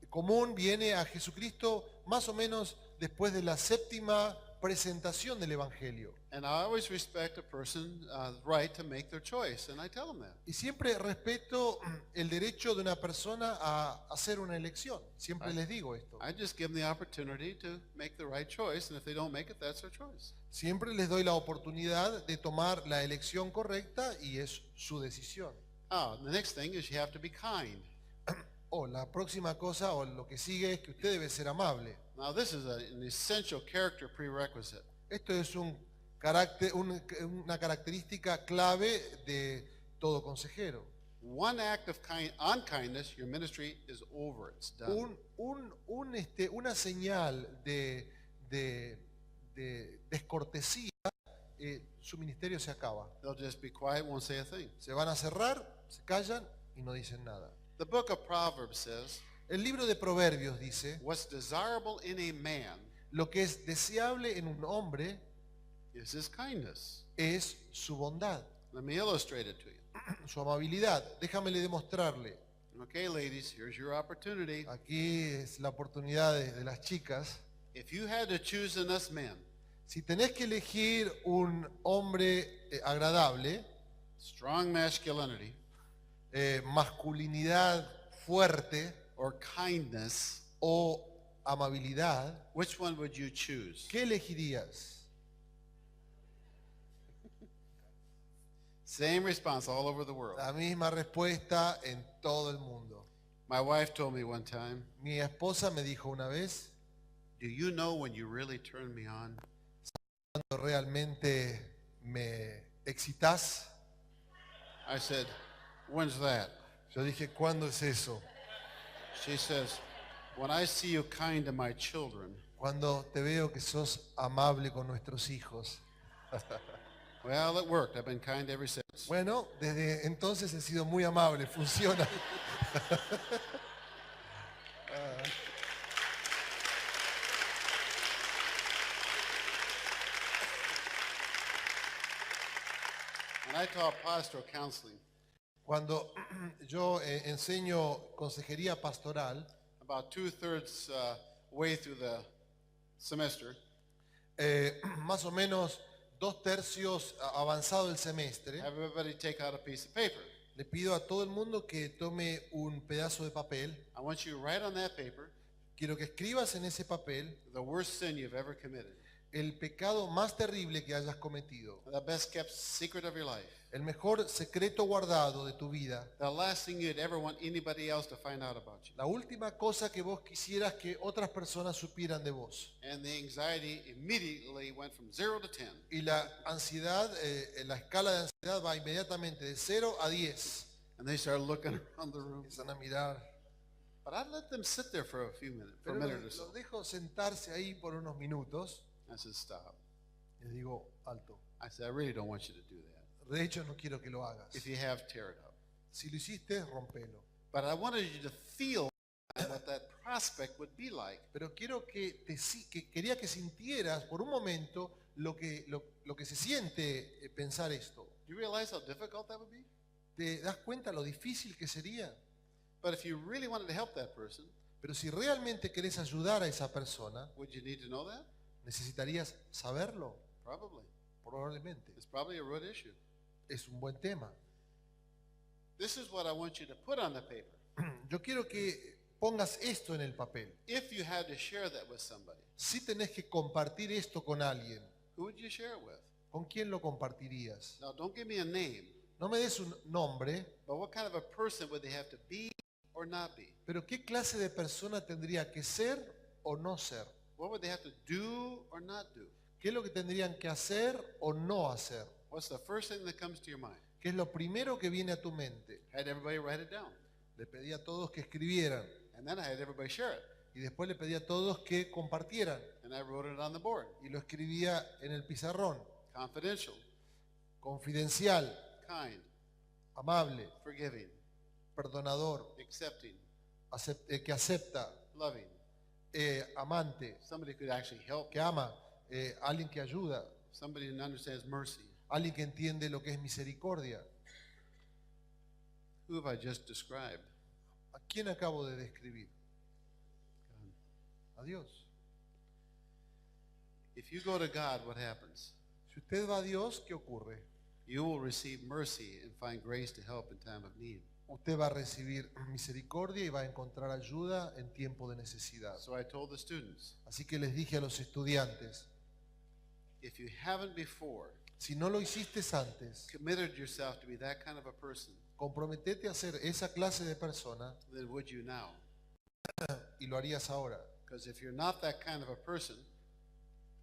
común, viene a Jesucristo más o menos después de la 7ª presentación del Evangelio. And I always respect a person's right to make their choice, and I tell them that. Y siempre respeto el derecho de una persona a hacer una elección. Siempre les digo esto. I just give them the opportunity to make the right choice, and if they don't make it, that's their choice. Siempre les doy la oportunidad de tomar la elección correcta y es su decisión. The next thing is you have to be kind. La próxima cosa o lo que sigue es que usted debe ser amable. Now, this is an essential character prerequisite. Esto es una característica clave de todo consejero. One act of unkindness, your ministry is over. It's done. Una señal de descortesía, su ministerio se acaba. They'll just be quiet, won't say a thing. Se van a cerrar, se callan y no dicen nada. The book of Proverbs says, El libro de Proverbios dice, what's desirable in a man lo que es deseable en un hombre is his kindness. es su bondad, Let me illustrate it to you. su amabilidad. Déjamele demostrarle. Okay, ladies, here's your opportunity. Aquí es la oportunidad de las chicas. If you had to choose in us men, Si tenés que elegir un hombre agradable, strong masculinity masculinidad fuerte or kindness, o amabilidad, which one would you choose? ¿qué elegirías? Same response all over the world. La misma respuesta en todo el mundo. My wife told me one time, Mi esposa me dijo una vez, do you know when you really turn me on? cuando realmente me excitas. I said, when's that? Yo dije, ¿cuándo es eso? She says, when I see you kind to my children. Cuando te veo que sos amable con nuestros hijos. Well, it worked. I've been kind ever since. Bueno, desde entonces he sido muy amable, funciona. When I taught pastoral counseling, Cuando yo enseño consejería pastoral, about 2/3 way through the semester, más o menos 2/3 avanzado el semestre, have everybody take out a piece of paper. le pido a todo el mundo que tome un pedazo de papel. I want you to write on that paper Quiero que escribas en ese papel the worst sin you've ever committed. el pecado más terrible que hayas cometido, the best kept secret of your life, el mejor secreto guardado de tu vida, the last thing you'd ever want anybody else to find out about you. la última cosa que vos quisieras que otras personas supieran de vos. And the anxiety immediately went from 0 to 10. Y la ansiedad, la escala de ansiedad va inmediatamente de 0 a 10. And they started looking around the room. Empiezan a mirar. But I'd let them sit there for a few minutes, for Pero a minute or so. los dejo sentarse ahí por unos minutos. I said, stop. Les digo, alto. I said, I really don't want you to do that. De hecho, no quiero que lo hagas. If you have, tear it up. Si lo hiciste, rompelo. But I wanted you to feel what that prospect would be like. Pero quiero quería que sintieras por un momento lo que se siente pensar esto. Do you realize how difficult that would be? ¿Te das cuenta lo difícil que sería? But if you really wanted to help that person, Pero si realmente querés ayudar a esa persona, would you need to know that? necesitarías saberlo, Probably. probablemente. It's probably a root issue. Es un buen tema. This is what I want you to put on the paper. Yo quiero que pongas esto en el papel. If you had to share that with somebody, Si tenés que compartir esto con alguien, who would you share it with? ¿con quién lo compartirías? Now, don't give me a name, No me des un nombre, but what kind of a person would they have to be or not be? pero ¿qué clase de persona tendría que ser o no ser? What would they have to do or not do? ¿Qué es lo que tendrían que hacer o no hacer? What's the first thing that comes to your mind? ¿Qué es lo primero que viene a tu mente? Had everybody write it down. Le pedí a todos que escribieran And then I had everybody share it. y después le pedí a todos que compartieran And I wrote it on the board. y lo escribía en el pizarrón. Confidential, Confidencial, kind, amable, forgiving, perdonador, accepting, que acepta, loving. amante, Somebody who could actually help. que ama, alguien que ayuda, Somebody who understands mercy. alguien que entiende lo que es misericordia. Who have I just described? ¿A quién acabo de describir? A Dios. If you go to God, what happens? Si usted va a Dios, ¿qué ocurre? You will receive mercy and find grace to help in time of need. Usted va a recibir misericordia y va a encontrar ayuda en tiempo de necesidad. So I told the students, Así que les dije a los estudiantes, if you haven't before si no lo hiciste antes, committed yourself to be that kind of a person, comprometete a ser esa clase de persona then would you now? y lo harías ahora. Because if you're not that kind of a person,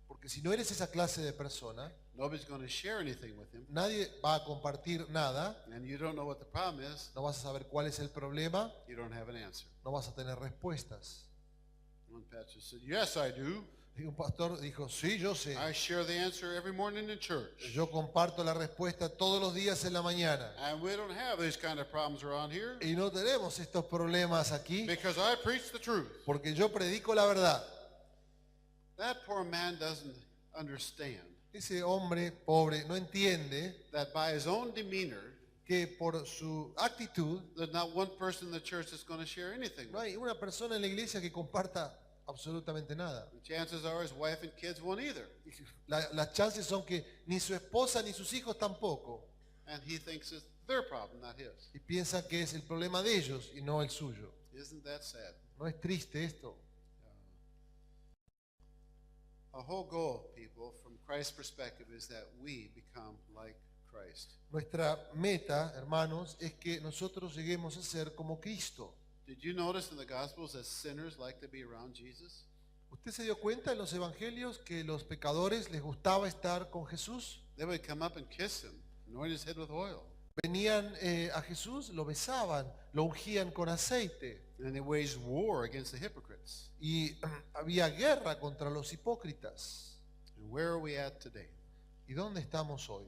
Porque si no eres esa clase de persona, nobody's going to share anything with him, nadie va a compartir nada, and you don't know what the problem is, no vas a saber cuál es el problema, you don't have an answer. no vas a tener respuestas. One pastor said, yes, I do. Y un pastor dijo, sí, yo sé. I share the answer every morning in church. Yo comparto la respuesta todos los días en la mañana. And we don't have these kind of problems around here Y no tenemos estos problemas aquí because I preach the truth. porque yo predico la verdad. That poor man doesn't understand Ese hombre pobre no entiende that by his own demeanor, que por su actitud there's not one person in the church that's going to share anything no with hay una persona en la iglesia que comparta absolutamente nada. him. The chances are his wife and kids won't either. Las chances son que ni su esposa ni sus hijos tampoco. And he thinks it's their problem, not his. Y piensa que es el problema de ellos y no el suyo. Isn't that sad? ¿No es triste esto? A whole goal, people, from Christ's perspective, is that we become like Christ. Nuestra meta, hermanos, es que nosotros lleguemos a ser como Cristo. Did you notice in the Gospels that sinners like to be around Jesus? ¿Usted se dio cuenta en los evangelios que los pecadores les gustaba estar con Jesús? They would come up and kiss him, anoint his head with oil. Venían a Jesús, lo besaban, lo ungían con aceite. And they waged war against the hypocrites. Y había guerra contra los hipócritas. And where are we at today? ¿Y dónde estamos hoy?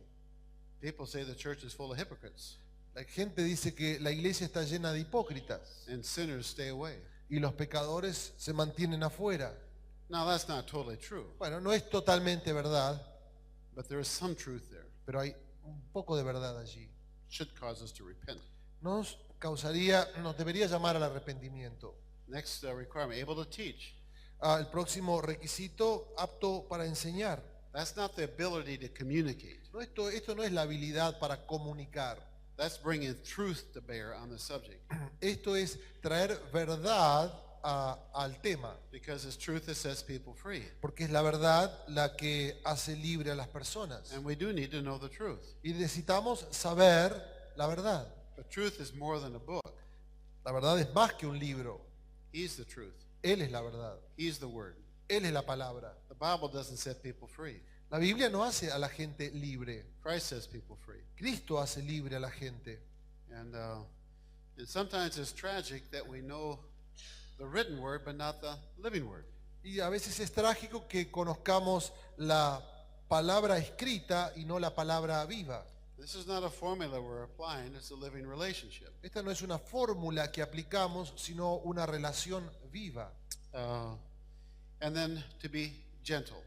People say the church is full of hypocrites, La gente dice que la iglesia está llena de hipócritas and sinners stay away. y los pecadores se mantienen afuera. Now, that's not totally true, Bueno, no es totalmente verdad, but there is some truth there. pero hay un poco de verdad allí. Should cause us to repent. Nos debería llamar al arrepentimiento. Next requirement, able to teach. El próximo requisito, apto para enseñar. That's not the ability to communicate. No, esto no es la habilidad para comunicar. That's bringing truth to bear on the subject. Esto es traer verdad al tema, because it's truth that sets people free. porque es la verdad la que hace libre a las personas. And we do need to know the truth. Y necesitamos saber la verdad. But truth is more than a book. La verdad es más que un libro. He's the truth. Él es la verdad. He's the word. Él es la palabra. The Bible doesn't set people free. La Biblia no hace a la gente libre. Christ sets people free. Cristo hace libre a la gente. And sometimes it's tragic that we know the written word but not the living word. Y a veces es trágico que conozcamos la palabra escrita y no la palabra viva. This is not a formula we're applying, it's a living relationship. Esta no es una fórmula que aplicamos, sino una relación viva. And then to be gentle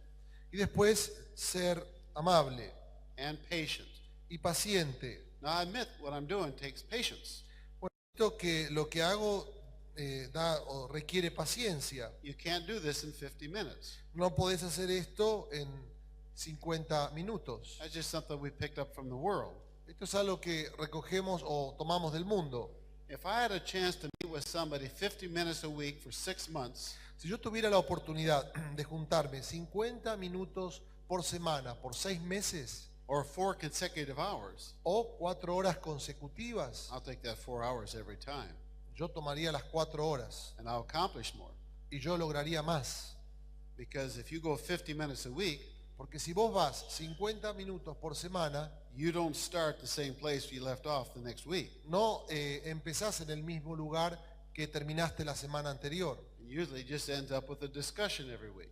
Y después ser amable and patient. y paciente. Now I admit what I'm doing takes patience. Bueno, esto que lo que hago da o requiere paciencia. You can't do this in 50 minutes. No podés hacer esto en 50 minutos. That's just something we picked up from the world. Esto es algo que recogemos o tomamos del mundo. If I had a chance to meet with somebody 50 minutes a week for 6 months, Si yo tuviera la oportunidad de juntarme 50 minutos por semana por 6 meses or 4 consecutive hours, o 4 horas consecutivas, I'll take that 4 hours every time, yo tomaría las 4 horas and I'll accomplish more. y yo lograría más. Because if you go 50 minutes a week, Porque si vos vas 50 minutos por semana, you don't start the same place you left off the next week. no empezás en el mismo lugar que terminaste la semana anterior. And usually it just ends up with a discussion every week.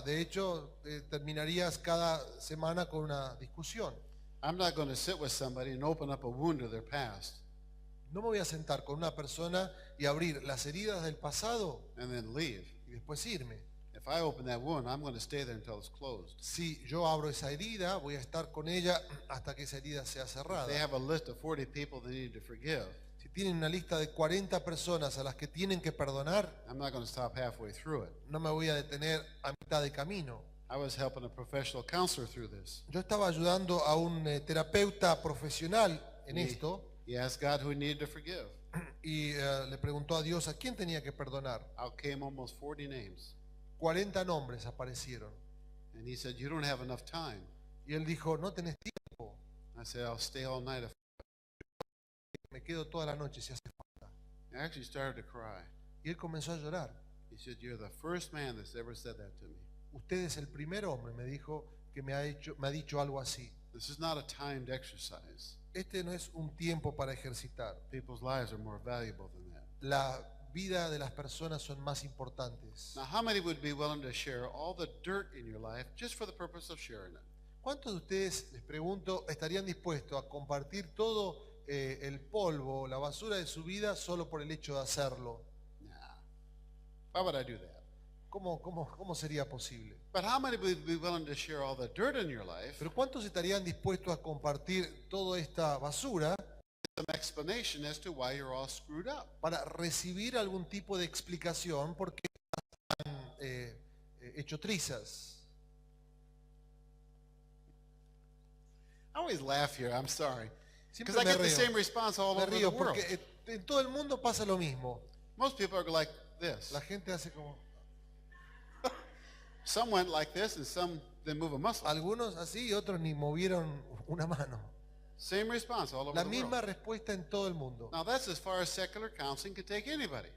De hecho, terminarías cada semana con una discusión. I'm not going to sit with somebody and open up a wound of their past No me voy a sentar con una persona y abrir las heridas del pasado and then leave. y después irme. If I open that wound, I'm going to stay there until it's closed. Si yo abro esa herida, voy a estar con ella hasta que esa herida sea cerrada. They have a list of 40 people they need to forgive. Si tienen una lista de 40 personas a las que tienen que perdonar, I'm not going to stop halfway through it. no me voy a detener a mitad de camino. I was helping a professional counselor through this. Yo estaba ayudando a un terapeuta profesional en Y- esto He asked God who he needed to forgive. y le preguntó a Dios a quién tenía que perdonar. Out came almost 40 names. 40 nombres aparecieron. And he said, you don't have enough time. Y él dijo, no tenés tiempo, I said, I'll stay all night. me quedo toda la noche si hace falta. I actually started to cry. Y él comenzó a llorar. He said, you're the first man that's ever said that to me. Usted es el primer hombre, me dijo, que me ha dicho algo así. This is not a timed exercise. Este no es un tiempo para ejercitar. People's lives are more valuable than that. La vida de las personas son más importantes. Now, how many would be willing to share all the dirt in your life just for the purpose of sharing it? ¿Cuántos de ustedes, les pregunto, estarían dispuestos a compartir todo el polvo, la basura de su vida solo por el hecho de hacerlo? Nah. Why would I do that? ¿Cómo sería posible? But how many would be willing to share all the dirt in your life, Pero ¿cuántos estarían dispuestos a compartir toda esta basura some explanation as to why you're all screwed up? para recibir algún tipo de explicación por qué están hecho trizas? I always laugh here, I'm sorry. Siempre Because I me get the río. same response all Me over the río world. porque en todo el mundo pasa lo mismo. Most people are like this. La gente hace como... Some went like this and some didn't move a muscle. Algunos así y otros ni movieron una mano. Same response all over La the misma world. respuesta en todo el mundo. Now that's as far as secular counseling can take anybody.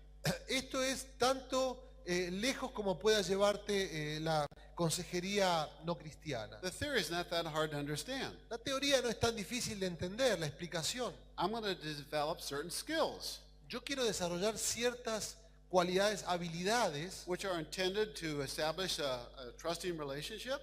Esto es tanto lejos como pueda llevarte la consejería no cristiana. The theory is not that hard to understand. La teoría no es tan difícil de entender, la explicación. I'm going to develop certain skills Yo quiero desarrollar ciertas cualidades, habilidades which are intended to establish a trusting relationship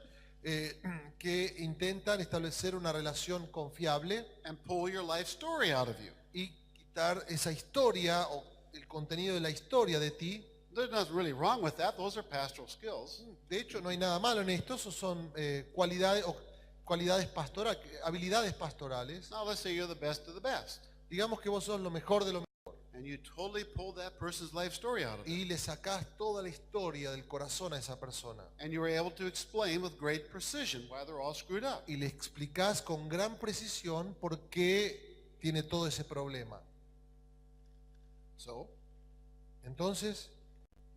que intentan establecer una relación confiable and pull your life story out of you. y quitar esa historia o el contenido de la historia de ti. There's nothing really wrong with that. Those are pastoral skills. De hecho, no hay nada malo en esto, esos son cualidades pastorales, habilidades pastorales. Now let's say you're the best of the best Digamos que vos sos lo mejor de lo mejor and you totally pull that person's life story out of them. y le sacás toda la historia del corazón a esa persona And you were able to explain with great precision why they're all screwed up. y le explicás con gran precisión por qué tiene todo ese problema. So, Entonces,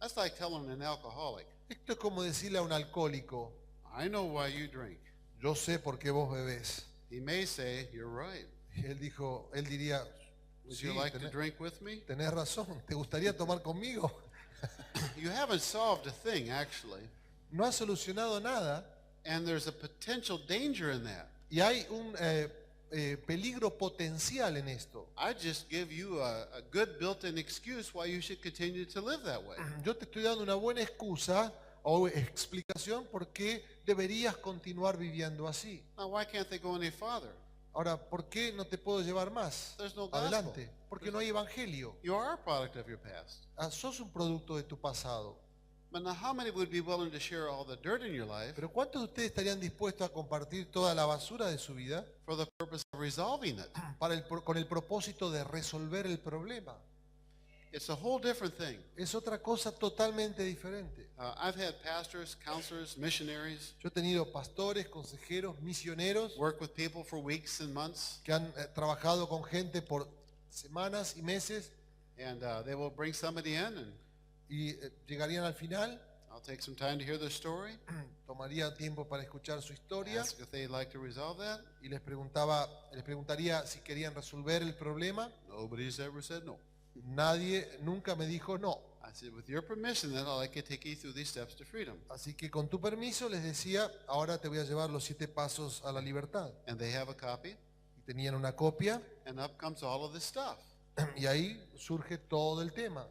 That's like telling an alcoholic, Esto es como decirle a un alcohólico, I know why you drink. yo sé por qué vos bebés. He may say, you're right. Y él diría, Would sí, you like to drink with me? tenés razón, ¿te gustaría tomar conmigo? You haven't solved a thing, actually. No has solucionado nada And there's a potential danger in that. y hay un peligro potencial en esto. I just give you a good built-in excuse why you should continue to live that way. Yo te estoy dando una buena excusa o explicación por qué deberías continuar viviendo así. Now, why can't they go any farther? Ahora, ¿por qué no te puedo llevar más There's no gospel. adelante? Porque no hay evangelio. You are a product of your past. Sos un producto de tu pasado. But now, how many would be willing to share all the dirt in your life Pero ¿cuántos de ustedes estarían dispuestos a compartir toda la basura de su vida for the purpose of resolving it? con el propósito de resolver el problema? It's a whole different thing. Es otra cosa totalmente diferente. I've had pastors, counselors, missionaries Yo he tenido pastores, consejeros, misioneros work with people for weeks and months, que han trabajado con gente por semanas y meses and they will bring somebody in, and y llegarían al final, I'll take some time to hear their story, tomaría tiempo para escuchar su historia ask if they'd like to resolve that. y les preguntaría si querían resolver el problema. Nobody's ever said no. Nadie nunca me dijo no. I said, with your permission, then I'd like to take you through these steps to freedom. Así que con tu permiso les decía, ahora te voy a llevar los 7 pasos a la libertad. And they have a copy, Y tenían una copia and up comes all of this stuff. y ahí surge todo el tema.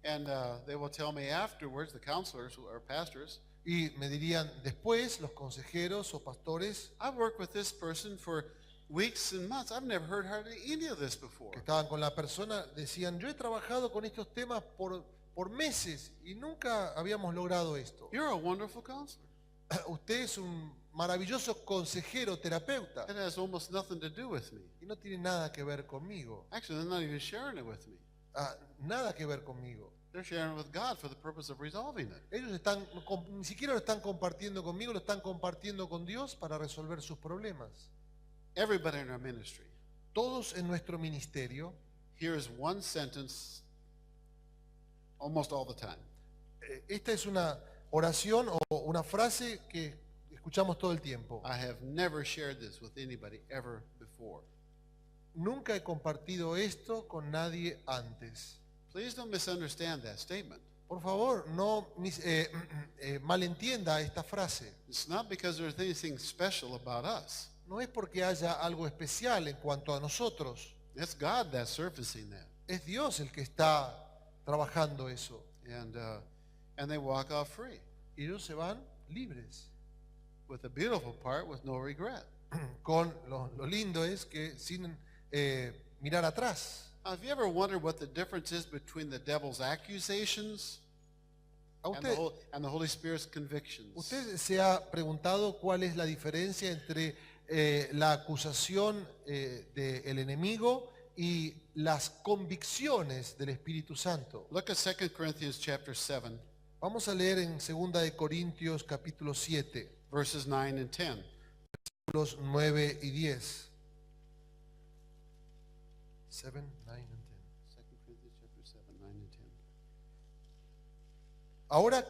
And they will tell me afterwards, the counselors or pastors, Y me dirían después, los consejeros o pastores I've worked with this person for weeks and months. I've never heard hardly any of this before. que estaban con la persona, decían, yo he trabajado con estos temas por meses y nunca habíamos logrado esto. You're a wonderful counselor. Usted es un maravilloso consejero, terapeuta, It has almost nothing to do with me. y no tiene nada que ver conmigo. Actually, they're not even sharing it with me. Nada que ver conmigo. They're sharing it with God for the purpose of resolving it. Ellos ni siquiera lo están compartiendo conmigo, lo están compartiendo con Dios para resolver sus problemas. Everybody in our ministry Todos en nuestro ministerio hears one sentence almost all the time. esta es una oración o una frase que escuchamos todo el tiempo. I have never shared this with anybody ever before. Nunca he compartido esto con nadie antes. Please don't misunderstand that statement. Por favor, no malentienda esta frase. It's not because there's anything special about us. No es porque haya algo especial en cuanto a nosotros. It's God that's surfacing that. Es Dios el que está trabajando eso. And they walk off free Y ellos se van libres. with the beautiful part with no regret. Con lo lindo es que sin mirar atrás. Now, have you ever wondered what the difference is between the devil's accusations ¿A and the Holy Spirit's convictions? usted se ha preguntado cuál es la diferencia entre la acusación del enemigo y las convicciones del Espíritu Santo? Look at 2 Corinthians chapter 7, Vamos a leer en 2 de Corintios capítulo 7, verses 9 and 10. versículos 9 y 10. 7, 9 and 10. 2 Corinthians chapter 7, 9 and 10. Ahora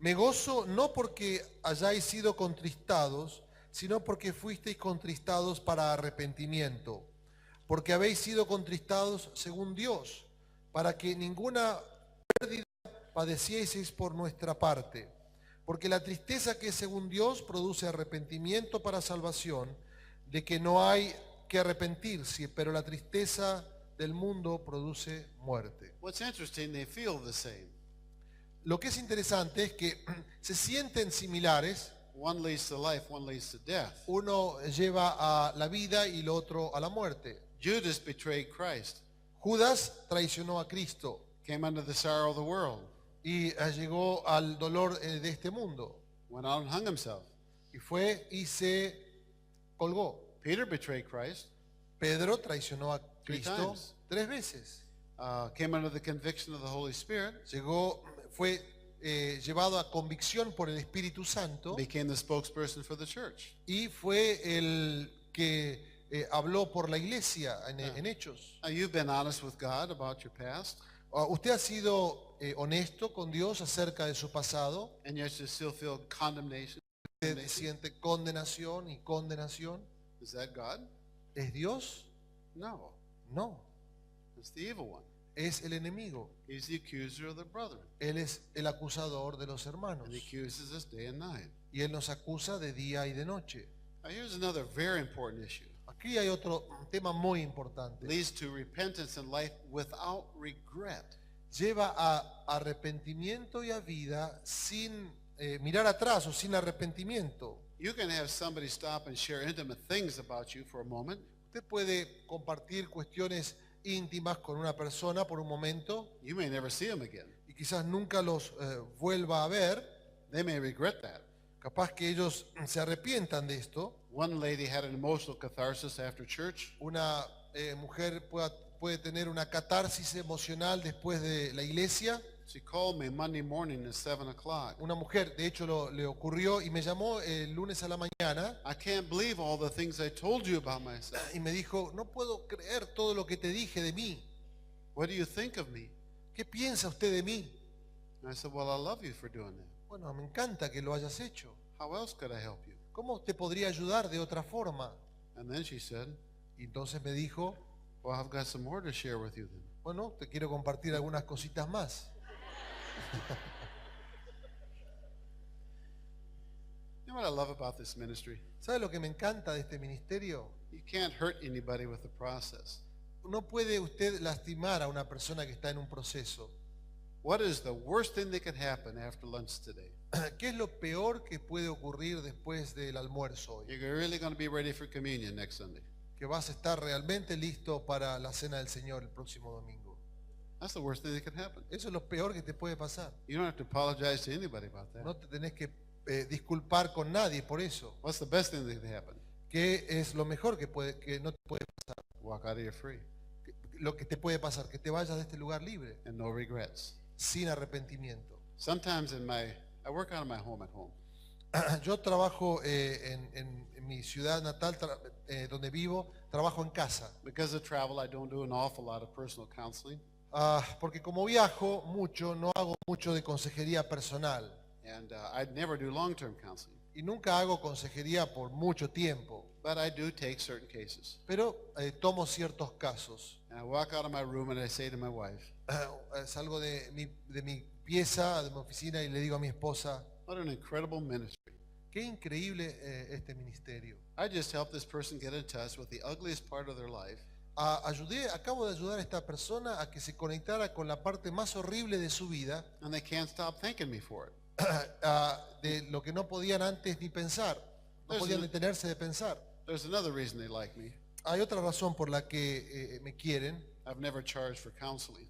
me gozo no porque hayáis sido contristados, sino porque fuisteis contristados para arrepentimiento, porque habéis sido contristados según Dios, para que ninguna pérdida padecieseis por nuestra parte, porque la tristeza que es según Dios produce arrepentimiento para salvación, de que no hay que arrepentirse, pero la tristeza del mundo produce muerte. What's interesting, they feel the same. Lo que es interesante es que se sienten similares. One leads to life, one leads to death. Uno lleva a la vida y el otro a la muerte. Judas betrayed Christ, Judas traicionó a Cristo came under the sorrow of the world, y llegó al dolor de este mundo. went out and hung himself. Y fue y se colgó. Peter betrayed Christ, Pedro traicionó a Cristo times. 3 veces. came under the conviction of the Holy Spirit, Fue llevado a convicción por el Espíritu Santo became the spokesperson for the church. y fue el que habló por la iglesia en Hechos. Now, you've been honest with God about your past. Usted ha sido honesto con Dios acerca de su pasado. and yet you still feel condemnation. Usted siente condenación y condenación. Is that God? ¿Es Dios? No. No, It's the evil one. es el enemigo. He's the accuser of the brethren. Él es el acusador de los hermanos. And he accuses us day and night. Y Él nos acusa de día y de noche. Now here's another very important issue. Aquí hay otro tema muy importante. Leads to repentance and life without regret. Lleva a arrepentimiento y a vida sin mirar atrás o sin arrepentimiento. You can have somebody stop and share intimate things about you for a moment, Usted puede compartir cuestiones íntimas con una persona por un momento you may never see them again. y quizás nunca los vuelva a ver. They may regret that. Capaz que ellos se arrepientan de esto. One lady had an emotional catharsis after church. Una mujer puede tener una catarsis emocional después de la iglesia. She called me Monday morning at 7 o'clock. Una mujer, de hecho, le ocurrió y me llamó el lunes a la mañana I can't believe all the things I told you about myself. y me dijo, no puedo creer todo lo que te dije de mí. What do you think of me? ¿Qué piensa usted de mí? And I said, well, I love you for doing that. Bueno, me encanta que lo hayas hecho. How else could I help you? ¿Cómo te podría ayudar de otra forma? And then she said, Y entonces me dijo, well, I've got some more to share with you then. bueno, te quiero compartir algunas cositas más. You know what I love about this ministry? ¿Sabe lo que me encanta de este ministerio? You can't hurt anybody with the process. No puede usted lastimar a una persona que está en un proceso. What is the worst thing that could happen after lunch today? ¿Qué es lo peor que puede ocurrir después del almuerzo hoy? You're really going to be ready for communion next Sunday. Que vas a estar realmente listo para la cena del Señor el próximo domingo. That's the worst thing that could happen. Eso es lo peor que te puede pasar. You don't have to apologize to anybody about that. No te tenés que disculpar con nadie por eso. What's the best thing that could happen? ¿Qué es lo mejor que no te puede pasar? Walk out of here free Lo que te puede pasar, que te vayas de este lugar libre, and no regrets. sin arrepentimiento. Sometimes I work out of my home at home. Yo trabajo en mi ciudad natal, donde vivo, trabajo en casa. Because of travel, I don't do an awful lot of personal counseling. Porque como viajo mucho, no hago mucho de consejería personal. And I never do long-term counseling. Y nunca hago consejería por mucho tiempo. But I do take certain cases. Pero tomo ciertos casos. And I walk out of my room and I say to my wife, Salgo de mi pieza, de mi oficina y le digo a mi esposa, what an incredible ministry. qué increíble este ministerio. I just helped this person get in touch with the ugliest part of their life. Acabo de ayudar a esta persona a que se conectara con la parte más horrible de su vida, And they can't stop thanking me for it. de lo que no podían antes ni pensar, no podían detenerse de pensar. There's another reason they like me. Hay otra razón por la que me quieren. I've never charged for counseling.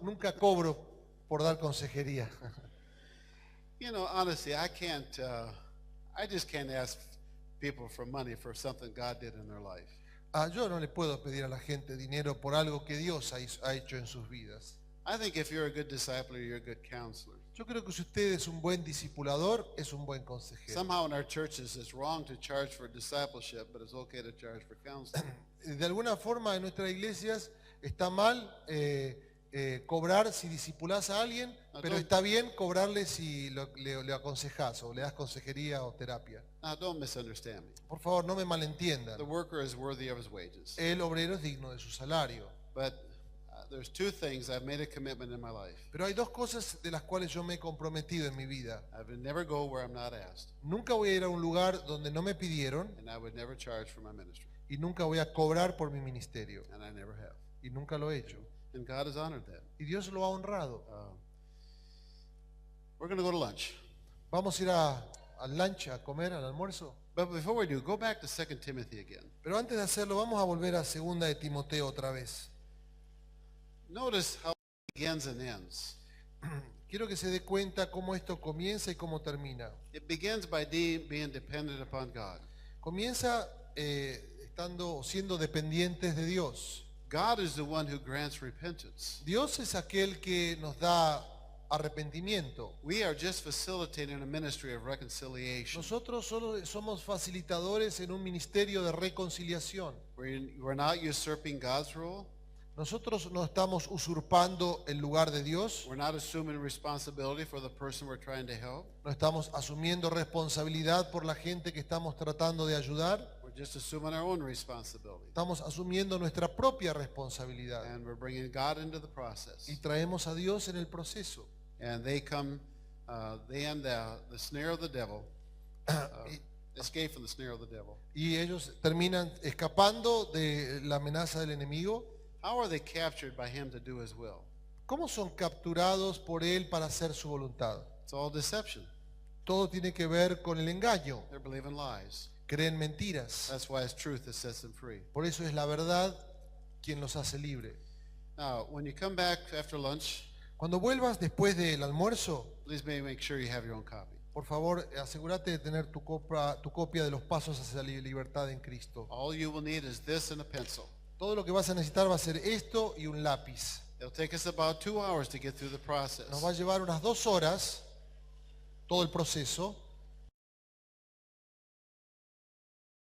Nunca cobro por dar consejería. You know, honestly, I just can't ask people for money for something God did in their life. Yo no le puedo pedir a la gente dinero por algo que Dios ha hecho en sus vidas. I think if you're a good discipler, you're a good counselor. Yo creo que si usted es un buen discipulador, es un buen consejero. Somehow in our churches, it's wrong to charge for discipleship, but it's okay to charge for counseling. De alguna forma en nuestras iglesias está mal cobrar si discipulás a alguien, pero está bien cobrarle si le aconsejás o le das consejería o terapia. Now, don't misunderstand me. Por favor, no me malentiendan. The worker is worthy of his wages. El obrero es digno de su salario. But there's two things I've made a commitment in my life. Pero hay dos cosas de las cuales yo me he comprometido en mi vida. I would never go where I'm not asked, Nunca voy a ir a un lugar donde no me pidieron and I would never charge for my ministry, y nunca voy a cobrar por mi ministerio. and I never have. Y nunca lo he hecho. And God has honored that. Y Dios lo ha honrado. We're going to go to lunch. Vamos a ir al lunch, a comer, al almuerzo. But before we do, go back to 2 Timothy again. Pero antes de hacerlo, vamos a volver a 2 de Timoteo otra vez. Notice how it begins and ends. Quiero que se dé cuenta cómo esto comienza y cómo termina. It begins by being dependent upon God. Comienza siendo dependientes de Dios. God is the one who grants repentance. Dios es aquel que nos da arrepentimiento. We are just facilitating a ministry of reconciliation. Nosotros solo somos facilitadores en un ministerio de reconciliación. We're not usurping God's role. Nosotros no estamos usurpando el lugar de Dios, We're not assuming responsibility for the person we're trying to help. no estamos asumiendo responsabilidad por la gente que estamos tratando de ayudar, We're just assuming our own responsibility. estamos asumiendo nuestra propia responsabilidad And we're bringing God into the process. y traemos a Dios en el proceso. And they come, they end the snare of the devil, escape from the snare of the devil. Y ellos terminan escapando de la amenaza del enemigo. How are they captured by him to do his will? ¿Cómo son capturados por él para hacer su voluntad? It's all deception. Todo tiene que ver con el engaño. They're believing lies. Creen mentiras. That's why it's truth that sets them free. Por eso es la verdad quien los hace libre. Now, when you come back after lunch, Cuando vuelvas después del almuerzo, please make sure you have your own copy. por favor, asegúrate de tener tu copia de los pasos hacia la libertad en Cristo. All you will need is this and a pencil. Todo lo que vas a necesitar va a ser esto y un lápiz. It'll take us about 2 hours to get through the process. Nos va a llevar unas 2 horas todo el proceso.